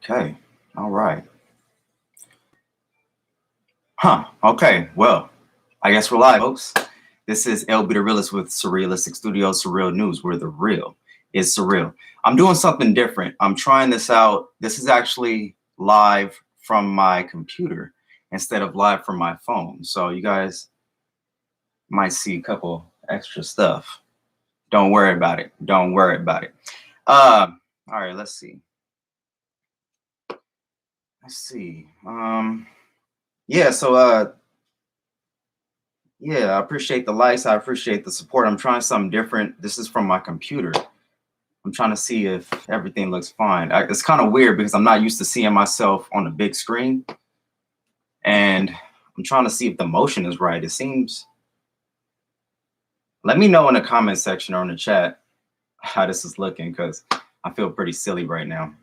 Okay. All right. Okay. Well, I guess we're live, folks. This is LB the Realist with Surrealistic Studios, Surreal News, where the real is surreal. I'm doing something different. I'm trying this out. This is actually live from my computer instead of live from my phone. So you guys might see a couple extra stuff. Don't worry about it. Don't worry about it. All right, let's see. Yeah, so yeah, I appreciate the likes. I appreciate the support. I'm trying something different. This is from my computer. I'm trying to see if everything looks fine. It's kind of weird because I'm not used to seeing myself on the big screen. And I'm trying to see if the motion is right. It seems. Let me know in the comment section or in the chat how this is looking, because I feel pretty silly right now.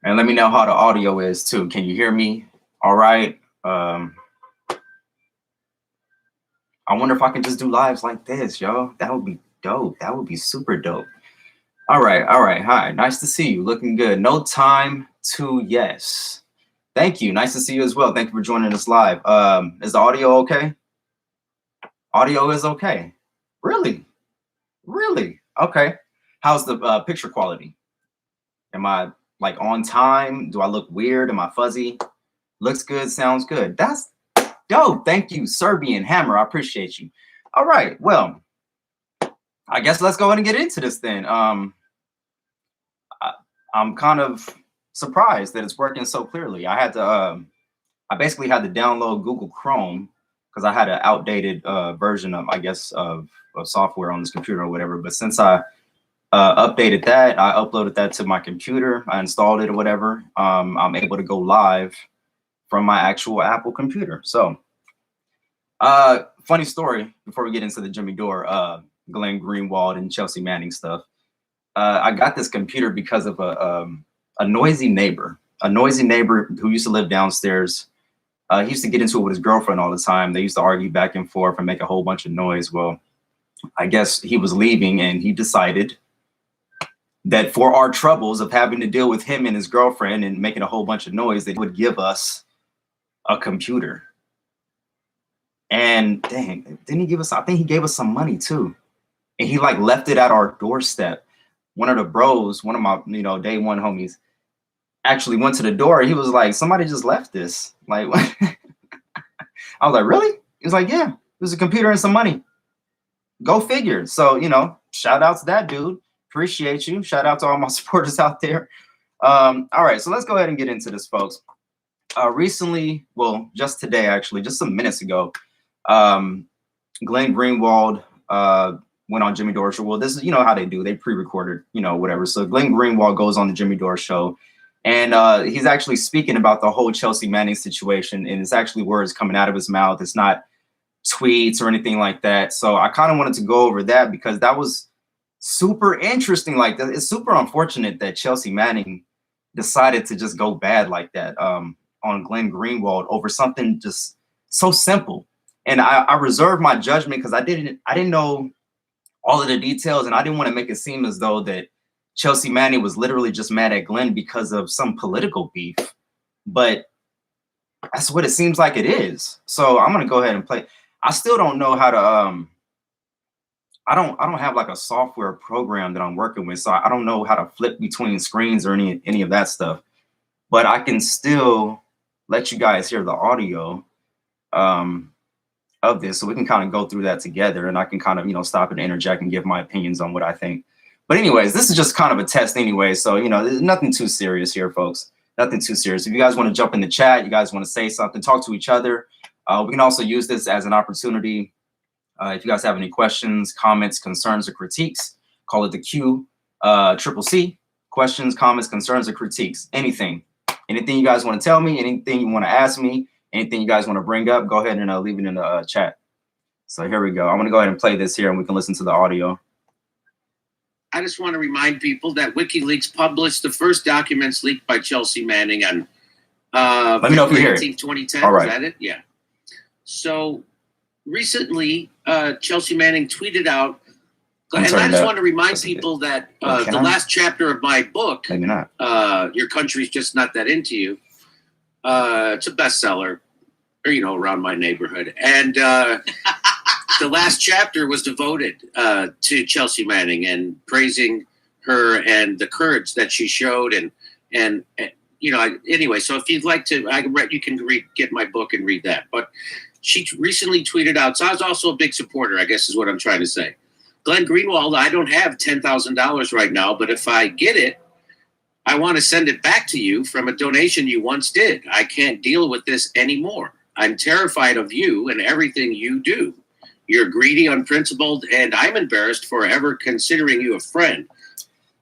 And let me know how the audio is too. Can you hear me all right? I wonder if I can just do lives like this, yo. That would be dope. That would be super dope. All right. Hi, nice to see you. Looking good. No time to yes. Thank you. Nice to see you as well. Thank you for joining us live. Is the audio okay? Audio is okay. Really? Okay. How's the picture quality? Am I like on time? Do I look weird? Am I fuzzy? Looks good. Sounds good. That's dope. Thank you, Serbian Hammer. I appreciate you. All right. Well, I guess let's go ahead and get into this then. I'm kind of surprised that it's working so clearly. I had to, I basically had to download Google Chrome because I had an outdated version of, I guess, of software on this computer or whatever. But since I updated that, I uploaded that to my computer, I installed it or whatever. I'm able to go live from my actual Apple computer. So, funny story before we get into the Jimmy Dore, Glenn Greenwald and Chelsea Manning stuff. I got this computer because of a noisy neighbor who used to live downstairs. He used to get into it with his girlfriend all the time. They used to argue back and forth and make a whole bunch of noise. Well, I guess he was leaving and he decided that for our troubles of having to deal with him and his girlfriend and making a whole bunch of noise, they would give us a computer. And dang, didn't he give us, I think he gave us some money too. And he like left it at our doorstep. One of the bros, one of my, day one homies, actually went to the door. He was like, somebody just left this. Like, what? I was like, really? He was like, yeah, there's a computer and some money. Go figure. So, shout out to that dude. Appreciate you. Shout out to all my supporters out there. All right, so let's go ahead and get into this, folks. Recently, well, just today, actually, just some minutes ago, Glenn Greenwald went on Jimmy Dore show. Well, this is, how they do. They pre-recorded, whatever. So Glenn Greenwald goes on the Jimmy Dore show. And he's actually speaking about the whole Chelsea Manning situation. And it's actually words coming out of his mouth. It's not tweets or anything like that. So I kind of wanted to go over that because that was super interesting. Like, it's super unfortunate that Chelsea Manning decided to just go bad like that on Glenn Greenwald over something just so simple. And I reserved my judgment because I didn't know all of the details, and I didn't want to make it seem as though that Chelsea Manning was literally just mad at Glenn because of some political beef. But that's what it seems like it is. So I'm gonna go ahead and play. I still don't know how to I don't have like a software program that I'm working with, so I don't know how to flip between screens or any of that stuff. But I can still let you guys hear the audio of this, so we can kind of go through that together, and I can kind of stop and interject and give my opinions on what I think. But anyways, this is just kind of a test anyway, so there's nothing too serious here, folks. Nothing too serious. If you guys want to jump in the chat, you guys want to say something, talk to each other. We can also use this as an opportunity. If you guys have any questions, comments, concerns, or critiques, call it the Q Triple C. Questions, comments, concerns, or critiques. Anything you guys want to tell me, anything you want to ask me, anything you guys want to bring up, go ahead and leave it in the chat. So here we go. I'm going to go ahead and play this here, and we can listen to the audio. I just want to remind people that WikiLeaks published the first documents leaked by Chelsea Manning on Let me know if you hear it. 2010. All right. Is that it? Yeah. So recently, Chelsea Manning tweeted out And I just want to remind people that the last chapter of my book, maybe not. Your Country's Just Not That Into You. It's a bestseller, or, you know, around my neighborhood. And the last chapter was devoted to Chelsea Manning and praising her and the courage that she showed. And you know, anyway, so if you'd like to, you can get my book and read that. But she recently tweeted out, so I was also a big supporter, I guess is what I'm trying to say. Glenn Greenwald, I don't have $10,000 right now, but if I get it, I want to send it back to you from a donation you once did. I can't deal with this anymore. I'm terrified of you and everything you do. You're greedy, unprincipled, and I'm embarrassed for ever considering you a friend.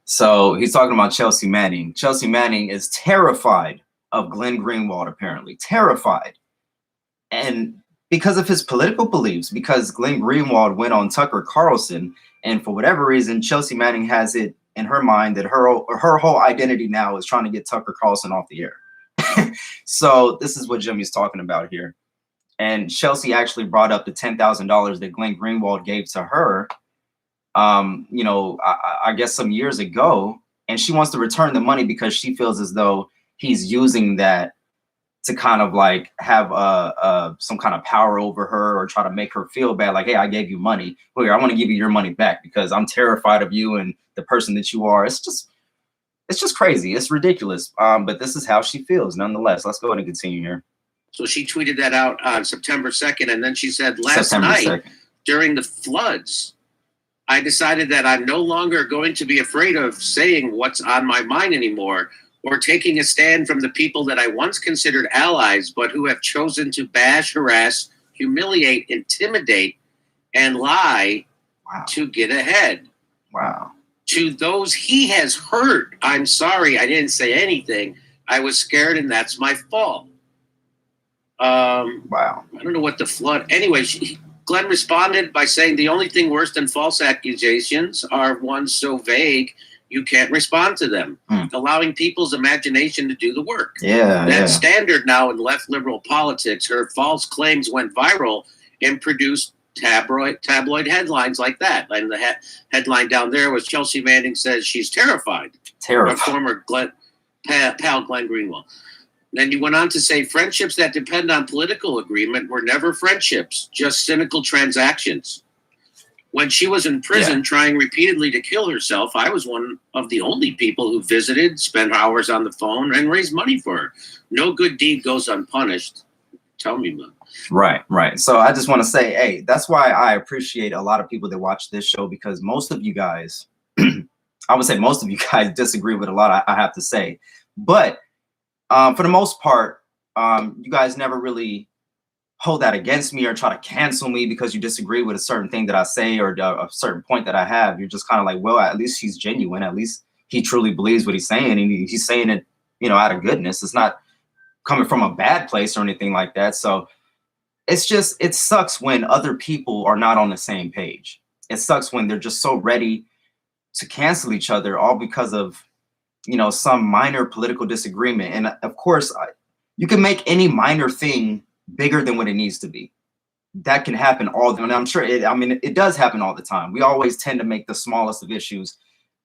So he's talking about Chelsea Manning. Chelsea Manning is terrified of Glenn Greenwald, apparently. Terrified. And because of his political beliefs, because Glenn Greenwald went on Tucker Carlson, and for whatever reason, Chelsea Manning has it in her mind that her whole identity now is trying to get Tucker Carlson off the air. So this is what Jimmy's talking about here. And Chelsea actually brought up the $10,000 that Glenn Greenwald gave to her, you know, I guess some years ago, and she wants to return the money because she feels as though he's using that to kind of like have some kind of power over her or try to make her feel bad. Like, hey, I gave you money. Well, here, I want to give you your money back because I'm terrified of you and the person that you are. It's just crazy. It's ridiculous. But this is how she feels nonetheless. Let's go ahead and continue here. So she tweeted that out on September 2nd. And then she said, last night during the floods, I decided that I'm no longer going to be afraid of saying what's on my mind anymore, or taking a stand from the people that I once considered allies, but who have chosen to bash, harass, humiliate, intimidate, and lie to get ahead. Wow. To those he has hurt, I'm sorry, I didn't say anything. I was scared, and that's my fault. Wow. I don't know what the flood. Anyway, Glenn responded by saying the only thing worse than false accusations are ones so vague you can't respond to them, allowing people's imagination to do the work. That's standard now in left liberal politics. Her false claims went viral and produced tabloid headlines like that. And the headline down there was Chelsea Manning says she's terrified. Of former pal Glenn Greenwald. Then you went on to say friendships that depend on political agreement were never friendships, just cynical transactions. When she was in prison trying repeatedly to kill herself, I was one of the only people who visited, spent hours on the phone, and raised money for her. No good deed goes unpunished. Tell me, man. Right. So I just want to say, hey, that's why I appreciate a lot of people that watch this show, because most of you guys, I would say most of you guys disagree with a lot, I have to say. But for the most part, you guys never really hold that against me or try to cancel me because you disagree with a certain thing that I say or a certain point that I have. You're just kind of like, well, at least he's genuine. At least he truly believes what he's saying, and he's saying it, you know, out of goodness. It's not coming from a bad place or anything like that. So it's just, it sucks when other people are not on the same page. It sucks when they're just so ready to cancel each other all because of, you know, some minor political disagreement. And of course, you can make any minor thing bigger than what it needs to be. That can happen all the time. And I'm sure it does happen all the time. We always tend to make the smallest of issues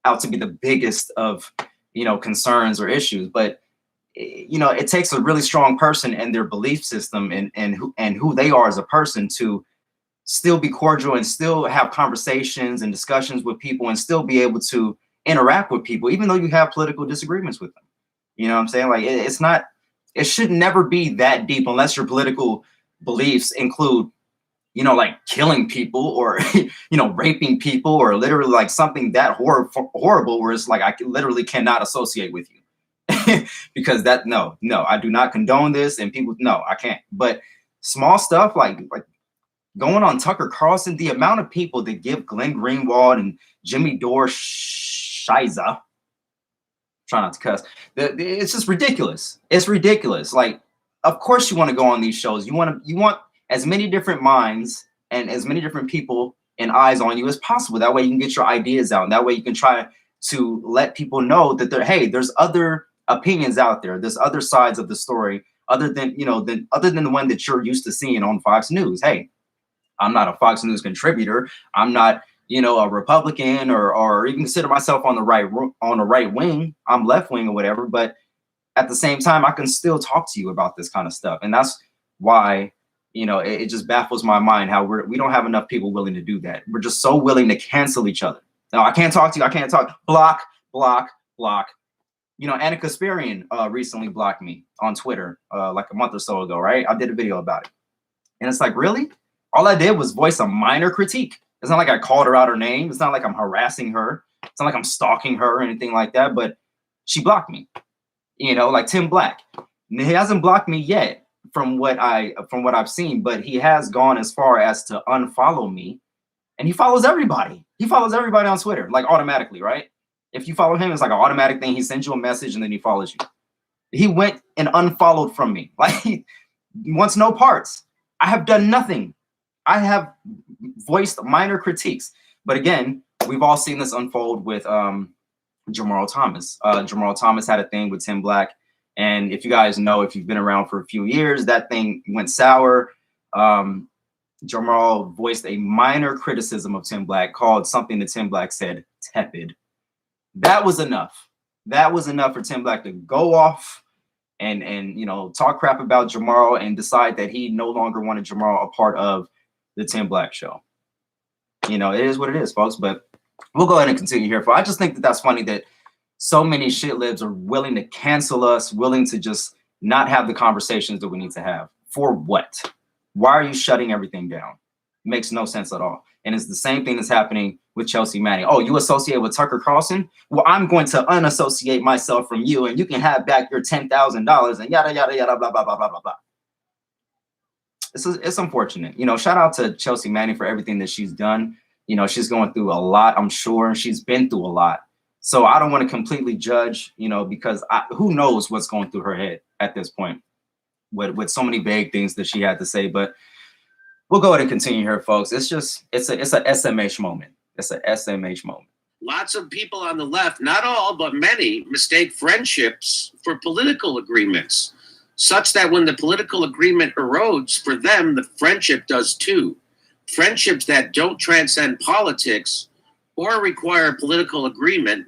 out to be the biggest of, you know, concerns or issues. But, you know, it takes a really strong person and their belief system and who they are as a person to still be cordial and still have conversations and discussions with people and still be able to interact with people, even though you have political disagreements with them. You know what I'm saying? Like, it should never be that deep unless your political beliefs include, you know, like killing people or, you know, raping people or literally like something that horrible where it's like, I literally cannot associate with you because no, I do not condone this. And people, no, I can't. But small stuff like going on Tucker Carlson, the amount of people that give Glenn Greenwald and Jimmy Dore Shiza, try not to cuss. It's just ridiculous. It's ridiculous. Like, of course you want to go on these shows. You want as many different minds and as many different people and eyes on you as possible. That way you can get your ideas out. And that way you can try to let people know that there's other opinions out there. There's other sides of the story other than the one that you're used to seeing on Fox News. Hey, I'm not a Fox News contributor. I'm not you know, a Republican or even consider myself on the right wing. I'm left wing or whatever, but at the same time, I can still talk to you about this kind of stuff. And that's why, you know, it just baffles my mind how we don't have enough people willing to do that. We're just so willing to cancel each other. No, I can't talk to you. I can't talk. Block, block, block. You know, Anna Kasparian recently blocked me on Twitter like a month or so ago, right? I did a video about it. And it's like, really? All I did was voice a minor critique. It's not like I called her out her name. It's not like I'm harassing her. It's not like I'm stalking her or anything like that, but she blocked me. You know, like Tim Black. He hasn't blocked me yet from what I've seen, but he has gone as far as to unfollow me. And he follows everybody. He follows everybody on Twitter, like automatically, right? If you follow him, it's like an automatic thing. He sends you a message and then he follows you. He went and unfollowed from me. Like he wants no parts. I have done nothing. I have voiced minor critiques. But again, we've all seen this unfold with Jamarl Thomas. Jamarl Thomas had a thing with Tim Black. And if you guys know, if you've been around for a few years, that thing went sour. Jamarl voiced a minor criticism of Tim Black, called something that Tim Black said tepid. That was enough. That was enough for Tim Black to go off and you know, talk crap about Jamarl and decide that he no longer wanted Jamarl a part of the Tim Black show. You know, it is what it is, folks. But we'll go ahead and continue here. I just think that that's funny that so many shitlibs are willing to cancel us, willing to just not have the conversations that we need to have. For what? Why are you shutting everything down? It makes no sense at all. And it's the same thing that's happening with Chelsea Manning. Oh, you associate with Tucker Carlson? Well, I'm going to unassociate myself from you, and you can have back your $10,000 and yada, yada, yada, blah, blah, blah, blah, blah, blah. It's unfortunate. You know, shout out to Chelsea Manning for everything that she's done. You know, she's going through a lot, I'm sure. She's been through a lot. So I don't want to completely judge, you know, because who knows what's going through her head at this point with so many vague things that she had to say. But we'll go ahead and continue here, folks. It's a SMH moment. It's a SMH moment. Lots of people on the left, not all, but many, mistake friendships for political agreements, such that when the political agreement erodes, for them, the friendship does too. Friendships that don't transcend politics or require political agreement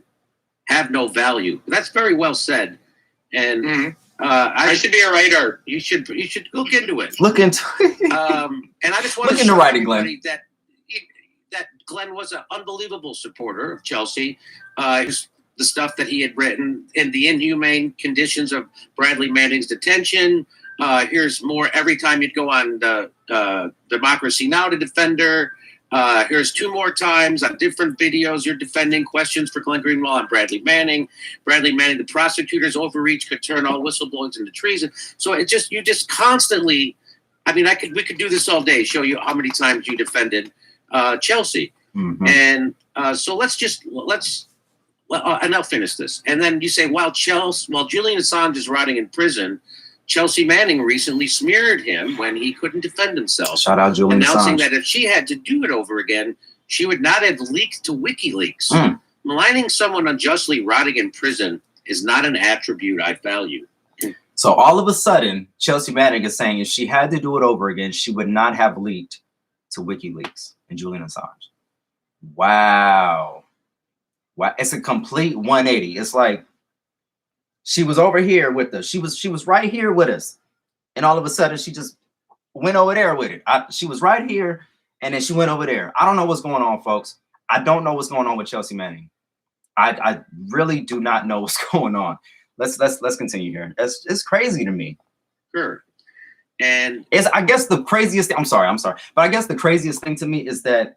have no value. That's very well said. And I should be a writer. You should look into it. Look into it. And I just want look to into show writing, everybody Glenn. that Glenn was an unbelievable supporter of Chelsea. The stuff that he had written in the inhumane conditions of Bradley Manning's detention. Here's more every time you'd go on the Democracy Now! To defend her. Here's 2 more times on different videos. You're defending questions for Glenn Greenwald and Bradley Manning. Bradley Manning, the prosecutor's overreach could turn all whistleblowers into treason. So you just constantly, I mean, we could do this all day, show you how many times you defended Chelsea. Mm-hmm. And so and I'll finish this. And then you say, while Julian Assange is rotting in prison, Chelsea Manning recently smeared him when he couldn't defend himself. Shout out Julian announcing Assange. That if she had to do it over again, she would not have leaked to WikiLeaks. Maligning someone unjustly rotting in prison is not an attribute I value. So all of a sudden, Chelsea Manning is saying if she had to do it over again, she would not have leaked to WikiLeaks and Julian Assange. Wow. It's a complete 180. It's like she was over here with us. She was right here with us. And all of a sudden she just went over there with it. She was right here and then she went over there. I don't know what's going on, folks. I don't know what's going on with Chelsea Manning. I really do not know what's going on. Let's continue here. It's crazy to me. Sure. And I guess the craziest thing, I'm sorry. But I guess the craziest thing to me is that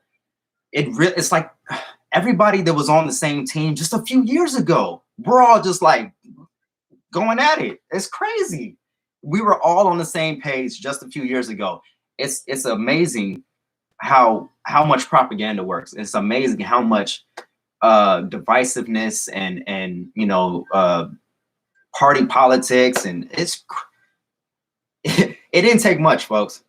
it's like everybody that was on the same team just a few years ago, we're all just like going at it. It's crazy. We were all on the same page just a few years ago. It's amazing how much propaganda works. It's amazing how much divisiveness and you know party politics, and it didn't take much, folks.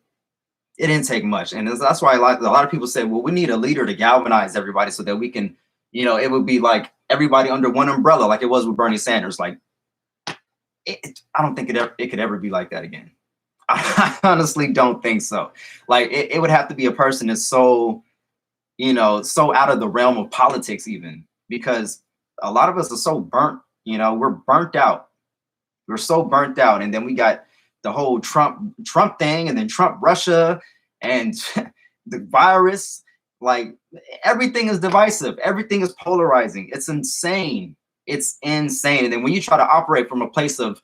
It didn't take much, and that's why a lot of people say, well, we need a leader to galvanize everybody so that we can, you know, it would be like everybody under one umbrella, like it was with Bernie Sanders. Like, I don't think it could ever be like that again. I honestly don't think so. Like, it would have to be a person that's so, you know, so out of the realm of politics, even because a lot of us are so burnt, you know, we're burnt out. We're so burnt out. And then we got the whole Trump thing, and then Trump Russia and the virus. Like, everything is divisive. Everything is polarizing. It's insane. It's insane. And then when you try to operate from a place of,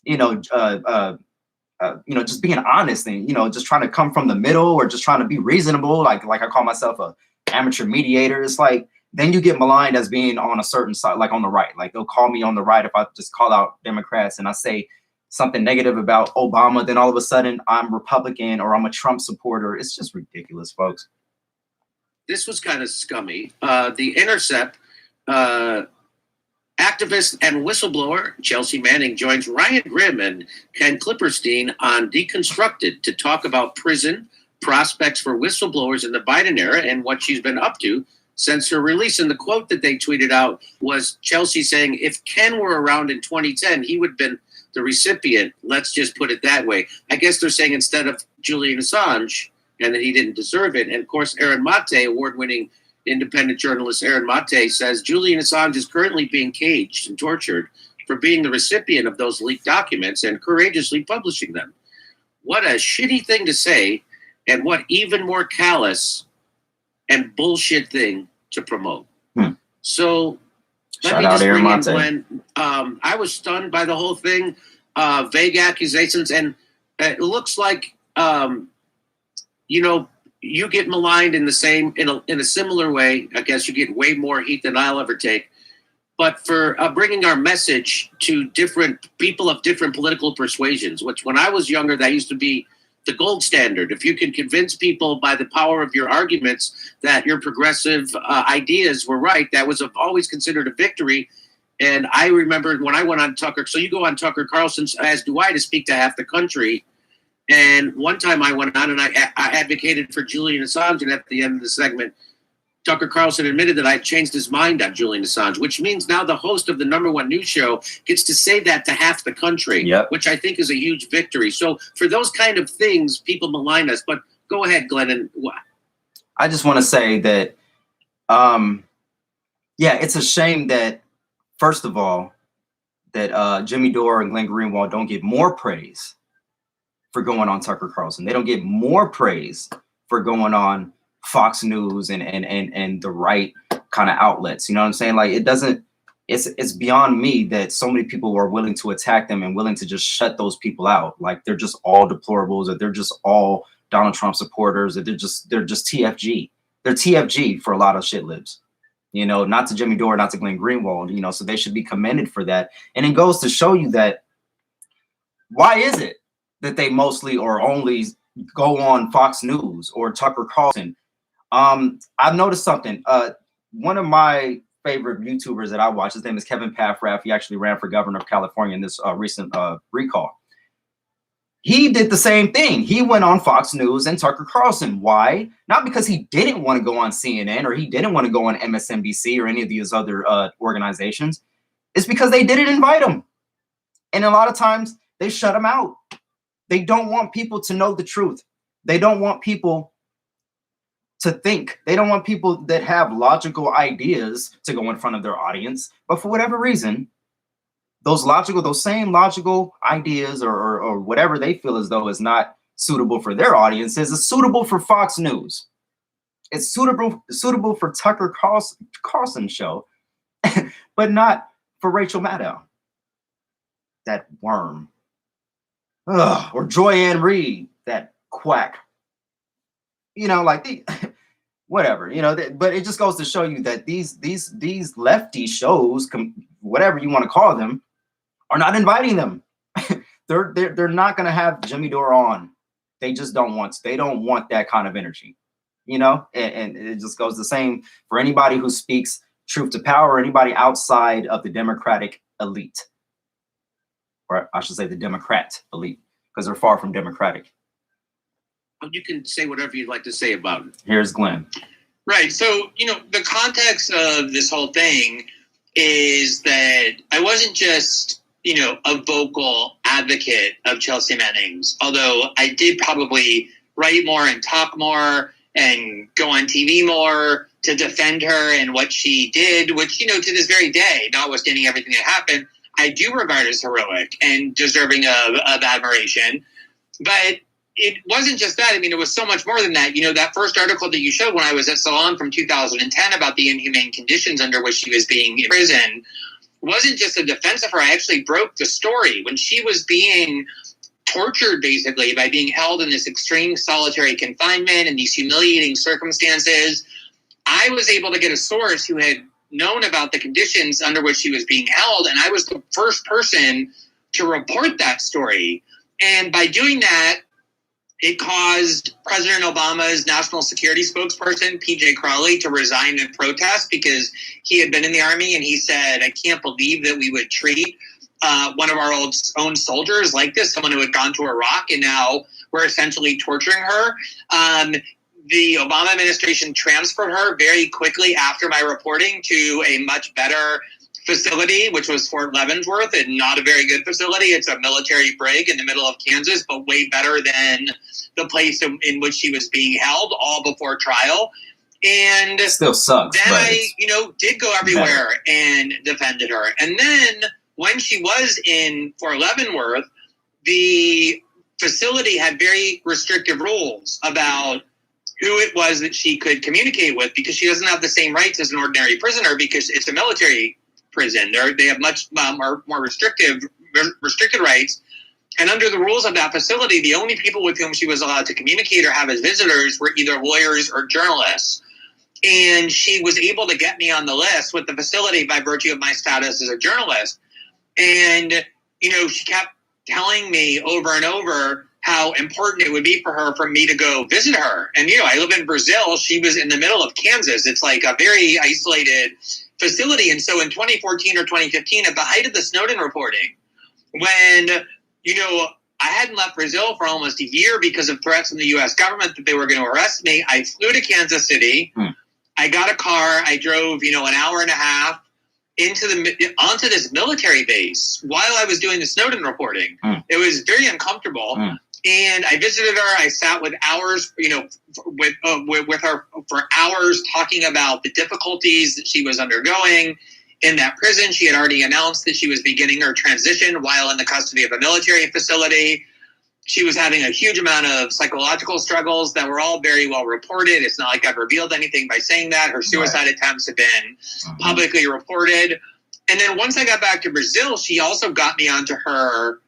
you know, just being honest and, you know, just trying to come from the middle, or just trying to be reasonable, like I call myself a amateur mediator, it's like, then you get maligned as being on a certain side, like on the right. Like, they'll call me on the right if I just call out Democrats and I say something negative about Obama, then all of a sudden I'm Republican or I'm a Trump supporter. It's just ridiculous, folks. This was kind of scummy. The Intercept activist and whistleblower Chelsea Manning joins Ryan Grimm and Ken Klipperstein on Deconstructed to talk about prison, prospects for whistleblowers in the Biden era, and what she's been up to since her release. And the quote that they tweeted out was Chelsea saying, if Ken were around in 2010, he would have been the recipient. Let's just put it that way. I guess they're saying instead of Julian Assange, and that he didn't deserve it. And of course, Aaron Mate, award-winning independent journalist Aaron Mate, says Julian Assange is currently being caged and tortured for being the recipient of those leaked documents and courageously publishing them. What a shitty thing to say, and what even more callous and bullshit thing to promote. So let me just bring in Glenn. I was stunned by the whole thing. Vague accusations, and it looks like you know, you get maligned in a similar way. I guess you get way more heat than I'll ever take. But for bringing our message to different people of different political persuasions, which when I was younger, that used to be the gold standard. If you can convince people by the power of your arguments that your progressive ideas were right, that was always considered a victory. And I remember when I went on Tucker, so you go on Tucker Carlson's, as do I, to speak to half the country. And one time I went on and I advocated for Julian Assange, and at the end of the segment, Tucker Carlson admitted that I changed his mind on Julian Assange, which means now the host of the #1 news show gets to say that to half the country, which I think is a huge victory. So for those kind of things, people malign us. But go ahead, Glenn. And I just want to say that, it's a shame that, first of all, that Jimmy Dore and Glenn Greenwald don't get more praise for going on Tucker Carlson. They don't get more praise for going on Fox News and the right kind of outlets. You know what I'm saying? Like, it's beyond me that so many people are willing to attack them and willing to just shut those people out. Like, they're just all deplorables, or they're just all Donald Trump supporters, or they're just TFG. They're TFG for a lot of shit libs. You know, not to Jimmy Dore, not to Glenn Greenwald, you know, so they should be commended for that. And it goes to show you that, why is it that they mostly or only go on Fox News or Tucker Carlson? I've noticed something. One of my favorite YouTubers that I watch, his name is Kevin Paffrath. He actually ran for governor of California in this recent recall. He did the same thing. He went on Fox News and Tucker Carlson. Why? Not because he didn't want to go on CNN or he didn't want to go on MSNBC or any of these other organizations. It's because they didn't invite him. And a lot of times they shut him out. They don't want people to know the truth. They don't want people to think. They don't want people that have logical ideas to go in front of their audience. But for whatever reason, those same logical ideas or whatever they feel as though is not suitable for their audiences is suitable for Fox News. It's suitable for Tucker Carlson's show, but not for Rachel Maddow. That worm. Ugh, or Joy Ann Reid, that quack. You know, like whatever, you know, but it just goes to show you that these lefty shows, whatever you want to call them, are not inviting them. they're not going to have Jimmy Dore on. They just don't want to. They don't want that kind of energy, you know, and it just goes the same for anybody who speaks truth to power, anybody outside of the Democratic elite. Or I should say the Democrat elite, because they're far from democratic. You can say whatever you'd like to say about it. Here's Glenn. Right. So, you know, the context of this whole thing is that I wasn't just, you know, a vocal advocate of Chelsea Manning's, although I did probably write more and talk more and go on TV more to defend her and what she did, which, you know, to this very day, notwithstanding everything that happened, I do regard as heroic and deserving of admiration. But it wasn't just that. I mean, it was so much more than that. You know, that first article that you showed when I was at Salon from 2010 about the inhumane conditions under which she was being imprisoned wasn't just a defense of her. I actually broke the story. When she was being tortured, basically, by being held in this extreme solitary confinement and these humiliating circumstances, I was able to get a source who had known about the conditions under which she was being held, and I was the first person to report that story. And by doing that, it caused President Obama's national security spokesperson, P.J. Crowley, to resign in protest because he had been in the Army, and he said, I can't believe that we would treat one of our own soldiers like this, someone who had gone to Iraq, and now we're essentially torturing her. The Obama administration transferred her very quickly after my reporting to a much better facility, which was Fort Leavenworth, and not a very good facility. It's a military brig in the middle of Kansas, but way better than the place in which she was being held, all before trial. And it still sucks. Then I, you know, did go everywhere and defended her. And then when she was in Fort Leavenworth, the facility had very restrictive rules about who it was that she could communicate with, because she doesn't have the same rights as an ordinary prisoner because it's a military prison. They have much more restricted rights. And under the rules of that facility, the only people with whom she was allowed to communicate or have as visitors were either lawyers or journalists. And she was able to get me on the list with the facility by virtue of my status as a journalist. And, you know, she kept telling me over and over how important it would be for me to go visit her. And, you know, I live in Brazil. She was in the middle of Kansas. It's like a very isolated facility. And so in 2014 or 2015, at the height of the Snowden reporting, when, you know, I hadn't left Brazil for almost a year because of threats from the U.S. government that they were going to arrest me, I flew to Kansas City. I got a car. I drove, you know, an hour and a half onto this military base while I was doing the Snowden reporting. It was very uncomfortable. And I visited her. I sat with hours, you know, with her for hours, talking about the difficulties that she was undergoing in that prison. She had already announced that she was beginning her transition while in the custody of a military facility. She was having a huge amount of psychological struggles that were all very well reported. It's not like I've revealed anything by saying that. Her suicide attempts have been publicly reported. And then once I got back to Brazil, she also got me onto her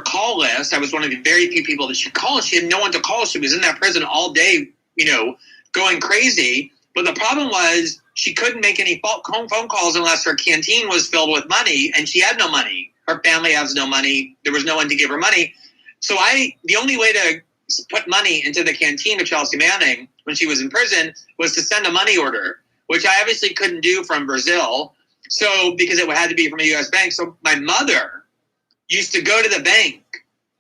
call list. I was one of the very few people that she called. She had no one to call. She was in that prison all day, you know, going crazy. But the problem was she couldn't make any phone calls unless her canteen was filled with money, and she had no money. Her family has no money. There was no one to give her money. So the only way to put money into the canteen of Chelsea Manning when she was in prison was to send a money order, which I obviously couldn't do from Brazil. So because it had to be from a U.S. bank. So my mother used to go to the bank,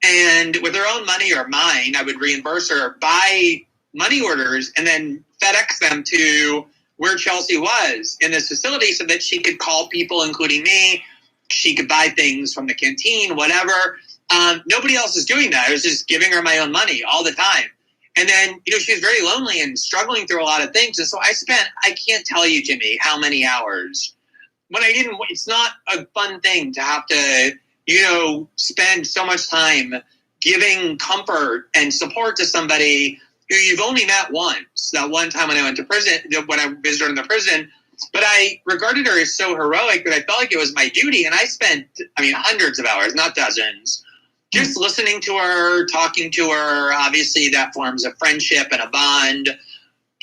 and with her own money or mine, I would reimburse her, buy money orders, and then FedEx them to where Chelsea was in this facility so that she could call people, including me. She could buy things from the canteen, whatever. Nobody else is doing that. I was just giving her my own money all the time. And then, you know, she was very lonely and struggling through a lot of things. And so I can't tell you, Jimmy, how many hours. It's not a fun thing to have to, you know, spend so much time giving comfort and support to somebody who you've only met once. That one time when I went to prison, when I visited her in the prison. But I regarded her as so heroic that I felt like it was my duty. And I spent, hundreds of hours, not dozens, just listening to her, talking to her. Obviously, that forms a friendship and a bond.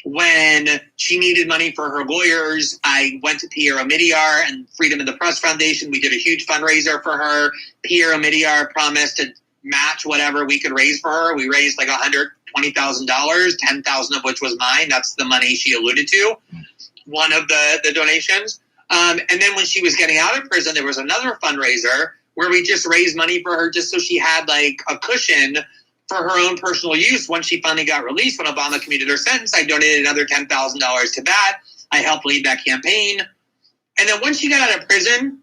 When she needed money for her lawyers, I went to Pierre Omidyar and Freedom of the Press Foundation. We did a huge fundraiser for her. Pierre Omidyar promised to match whatever we could raise for her. We raised like $120,000, $10,000 of which was mine. That's the money she alluded to, one of the donations. And then when she was getting out of prison, there was another fundraiser where we just raised money for her just so she had like a cushion for her own personal use. When she finally got released, when Obama commuted her sentence, I donated another $10,000 to that. I helped lead that campaign. And then when she got out of prison,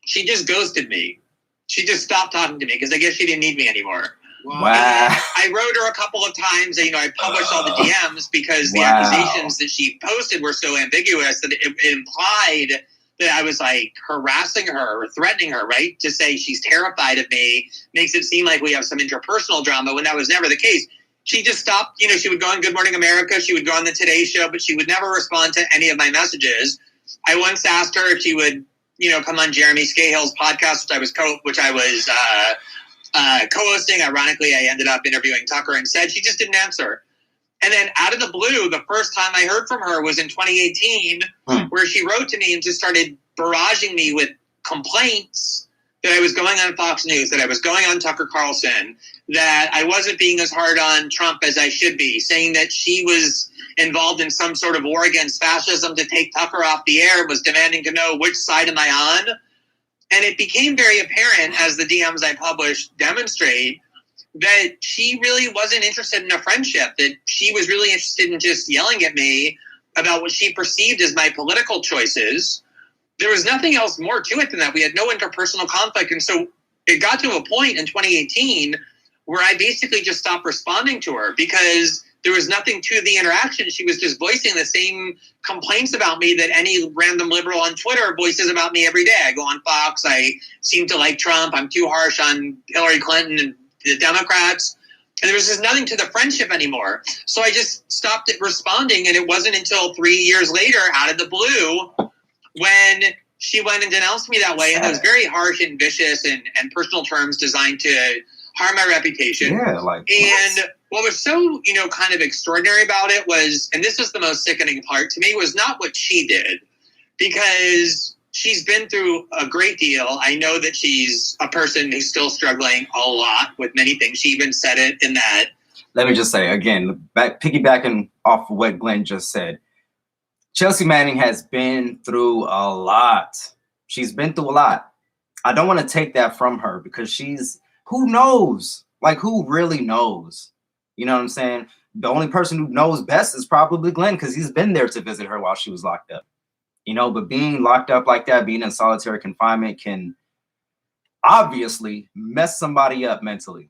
she just ghosted me. She just stopped talking to me because I guess she didn't need me anymore. Wow. Wow. I wrote her a couple of times. I published all the DMs because the Wow. accusations that she posted were so ambiguous that it implied that I was like harassing her or threatening her, right? To say she's terrified of me makes it seem like we have some interpersonal drama when that was never the case. She just stopped, she would go on Good Morning America, she would go on the Today Show, but she would never respond to any of my messages. I once asked her if she would, come on Jeremy Scahill's podcast, which I was co-hosting. Ironically, I ended up interviewing Tucker instead. She just didn't answer. And then out of the blue, the first time I heard from her was in 2018, where she wrote to me and just started barraging me with complaints that I was going on Fox News, that I was going on Tucker Carlson, that I wasn't being as hard on Trump as I should be, saying that she was involved in some sort of war against fascism to take Tucker off the air, was demanding to know which side am I on. And it became very apparent, as the DMs I published demonstrate, that she really wasn't interested in a friendship, that she was really interested in just yelling at me about what she perceived as my political choices. There was nothing else more to it than that. We had no interpersonal conflict. And so it got to a point in 2018 where I basically just stopped responding to her because there was nothing to the interaction. She was just voicing the same complaints about me that any random liberal on Twitter voices about me every day. I go on Fox. I seem to like Trump. I'm too harsh on Hillary Clinton and the Democrats. And there was just nothing to the friendship anymore. So I just stopped responding. And it wasn't until 3 years later, out of the blue, when she went and denounced me that way in those very harsh and vicious and personal terms designed to harm my reputation. Yeah, and what was so, kind of extraordinary about it was, and this was the most sickening part to me, was not what she did, because she's been through a great deal. I know that she's a person who's still struggling a lot with many things. She even said it in that. Let me just say again, piggybacking off of what Glenn just said, Chelsea Manning has been through a lot. She's been through a lot. I don't want to take that from her because who knows? Who really knows? You know what I'm saying? The only person who knows best is probably Glenn because he's been there to visit her while she was locked up. But being locked up like that, being in solitary confinement can obviously mess somebody up mentally.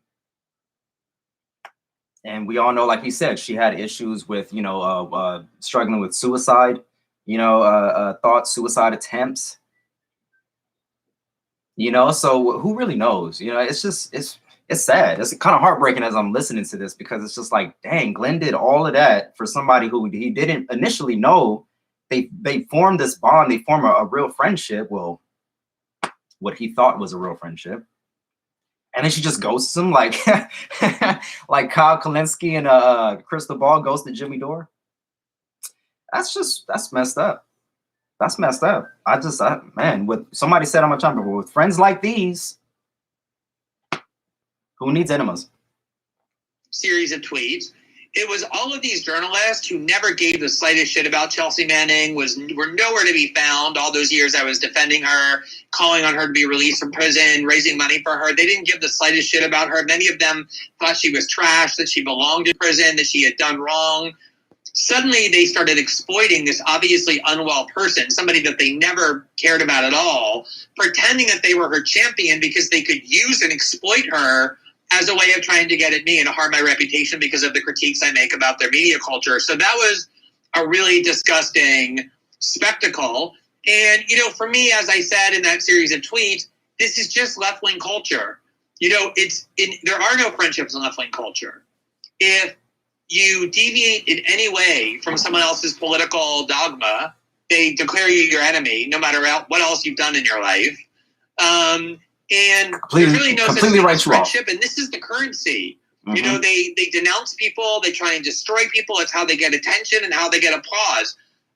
And we all know, like he said, she had issues with, struggling with suicide, thoughts, suicide attempts. So who really knows? It's sad. It's kind of heartbreaking as I'm listening to this because it's just like, dang, Glenn did all of that for somebody who he didn't initially know. They formed this bond. They form a real friendship. Well, what he thought was a real friendship. And then she just ghosts him like like Kyle Kalinske and Crystal Ball ghosted Jimmy Dore. That's messed up. That's messed up. With somebody said on my channel before, with friends like these, who needs enemas? Series of tweets. It was all of these journalists who never gave the slightest shit about Chelsea Manning, were nowhere to be found all those years I was defending her, calling on her to be released from prison, raising money for her. They didn't give the slightest shit about her. Many of them thought she was trash, that she belonged in prison, that she had done wrong. Suddenly they started exploiting this obviously unwell person, somebody that they never cared about at all, pretending that they were her champion because they could use and exploit her as a way of trying to get at me and to harm my reputation because of the critiques I make about their media culture. So that was a really disgusting spectacle. And, for me, as I said in that series of tweets, this is just left-wing culture. There are no friendships in left-wing culture. If you deviate in any way from someone else's political dogma, they declare you your enemy, no matter what else you've done in your life. And there's really no such thing as friendship, and this is the currency. Mm-hmm. They denounce people, they try and destroy people. It's how they get attention and how they get applause.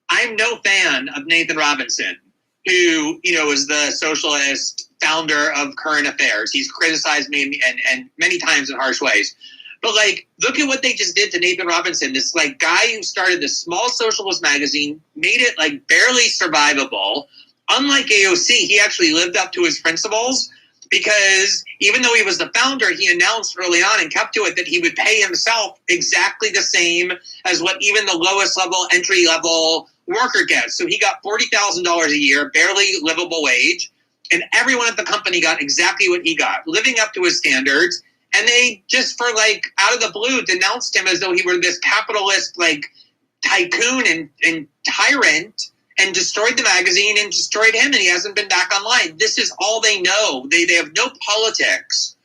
I'm no fan of Nathan Robinson, who, is the socialist founder of Current Affairs. He's criticized me and many times in harsh ways. But, look at what they just did to Nathan Robinson, this, guy who started this small socialist magazine, made it, barely survivable. Unlike AOC, he actually lived up to his principles because even though he was the founder, he announced early on and kept to it that he would pay himself exactly the same as what even the lowest level, entry level worker gets. So he got $40,000 a year, barely livable wage, and everyone at the company got exactly what he got, living up to his standards. And they just for like out of the blue denounced him as though he were this capitalist like tycoon and tyrant, and destroyed the magazine and destroyed him, and he hasn't been back online. This is all they know. They have no politics.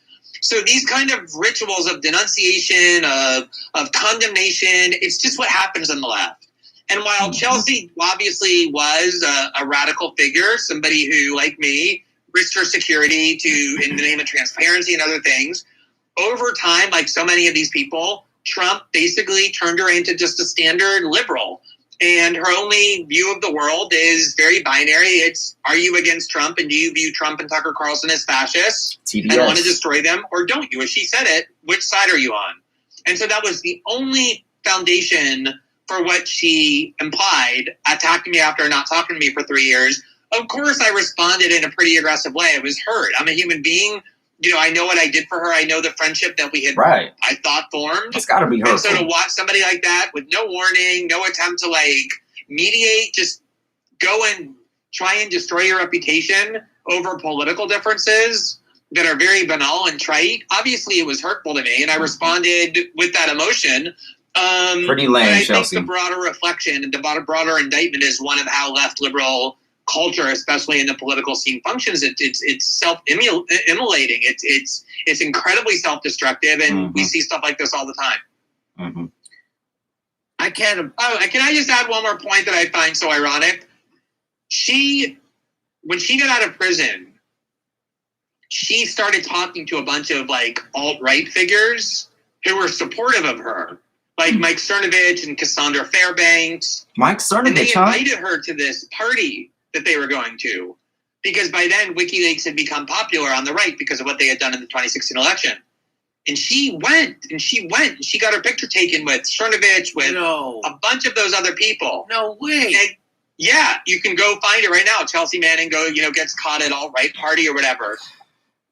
So these kind of rituals of denunciation, of condemnation, it's just what happens on the left. And while Chelsea obviously was a radical figure, somebody who, like me, risked her security in the name of transparency and other things, over time, like so many of these people, Trump basically turned her into just a standard liberal. And her only view of the world is very binary. It's, are you against Trump, and do you view Trump and Tucker Carlson as fascists TDS. and want to destroy them, or don't you? As she said it, which side are you on? And so that was the only foundation for what she implied, attacking me after not talking to me for 3 years. Of course, I responded in a pretty aggressive way. I was hurt. I'm a human being. You know, I know what I did for her. I know the friendship that we had, right. I thought, formed. It's got to be hurtful. And so to watch somebody like that with no warning, no attempt to like mediate, just go and try and destroy your reputation over political differences that are very banal and trite. Obviously, it was hurtful to me, and I responded with that emotion. Pretty lame, but I Chelsea. think the broader reflection and the broader indictment is one of how left liberal culture, especially in the political scene, functions. It's self-immolating. It's incredibly self-destructive, and we see stuff like this all the time. Can I just add one more point that I find so ironic? When she got out of prison, she started talking to a bunch of like alt-right figures who were supportive of her, like Mike Cernovich and Cassandra Fairbanks. Mike Cernovich, and they invited her to this party that they were going to, because by then WikiLeaks had become popular on the right because of what they had done in the 2016 election. And she went, and she got her picture taken with Cernovich, with a bunch of those other people. No way. And yeah, you can go find it right now. Chelsea Manning gets caught at alt-right party or whatever.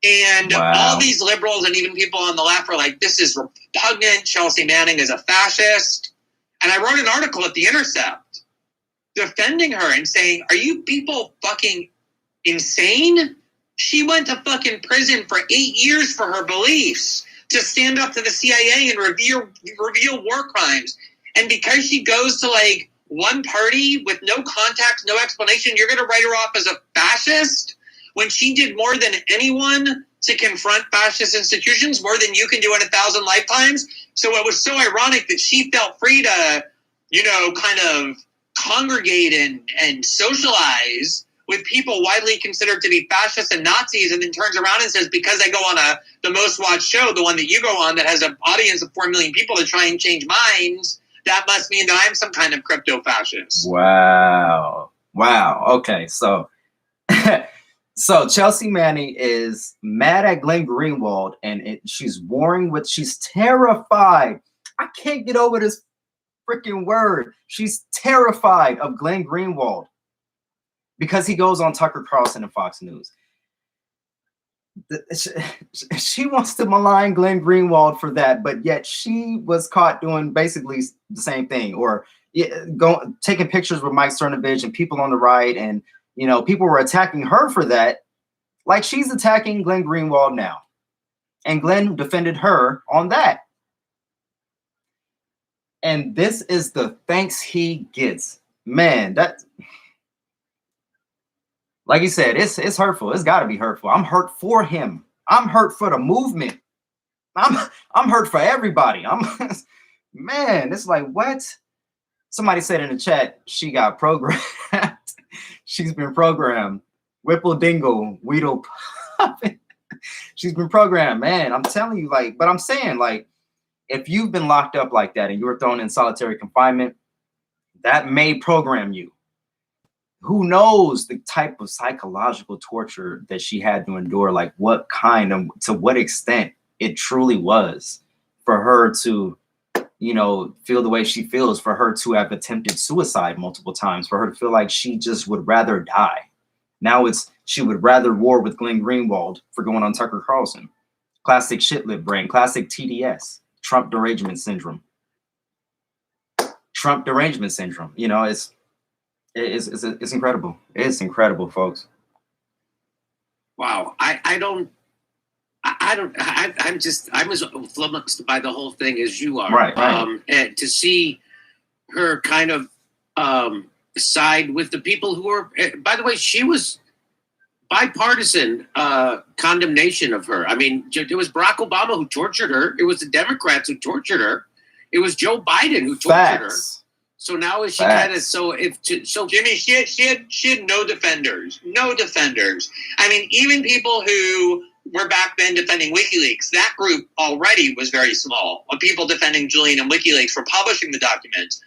And all these liberals and even people on the left were like, this is repugnant. Chelsea Manning is a fascist. And I wrote an article at The Intercept defending her and saying, are you people fucking insane? She went to fucking prison for 8 years for her beliefs, to stand up to the CIA and reveal war crimes. And because she goes to like one party with no context, no explanation, you're going to write her off as a fascist when she did more than anyone to confront fascist institutions, more than you can do in 1,000 lifetimes. So it was so ironic that she felt free to, kind of congregate and socialize with people widely considered to be fascists and Nazis, and then turns around and says, because I go on the most watched show, the one that you go on that has an audience of 4 million people to try and change minds, that must mean that I'm some kind of crypto-fascist. Wow. Okay, so so Chelsea Manning is mad at Glenn Greenwald, and she's terrified. I can't get over this freaking word. She's terrified of Glenn Greenwald because he goes on Tucker Carlson and Fox News. She wants to malign Glenn Greenwald for that, but yet she was caught doing basically the same thing, or taking pictures with Mike Cernovich and people on the right, and people were attacking her for that, like she's attacking Glenn Greenwald now, and Glenn defended her on that. And this is the thanks he gets, man. That, like you said, it's hurtful. It's got to be hurtful. I'm hurt for him. I'm hurt for the movement. I'm hurt for everybody. Man, it's like, what? Somebody said in the chat, she got programmed. She's been programmed. Whipple dingle, Weedle poppin'. She's been programmed, man. I'm telling you, but I'm saying, if you've been locked up like that and you were thrown in solitary confinement, that may program you. Who knows the type of psychological torture that she had to endure, what kind of, to what extent it truly was for her to, feel the way she feels, for her to have attempted suicide multiple times, for her to feel like she just would rather die. Now she would rather war with Glenn Greenwald for going on Tucker Carlson. Classic shit-lit brain, classic TDS, Trump derangement syndrome. Trump derangement syndrome. It's incredible. It's incredible, folks. Wow. I I'm as flummoxed by the whole thing as you are. Right. And to see her kind of side with the people who are, by the way, she was bipartisan condemnation of her. I mean, it was Barack Obama who tortured her. It was the Democrats who tortured her. It was Joe Biden who tortured her. So now is she kind of Jimmy, she had no defenders. No defenders. I mean, even people who were back then defending WikiLeaks, that group already was very small of people defending Julian and WikiLeaks for publishing the documents.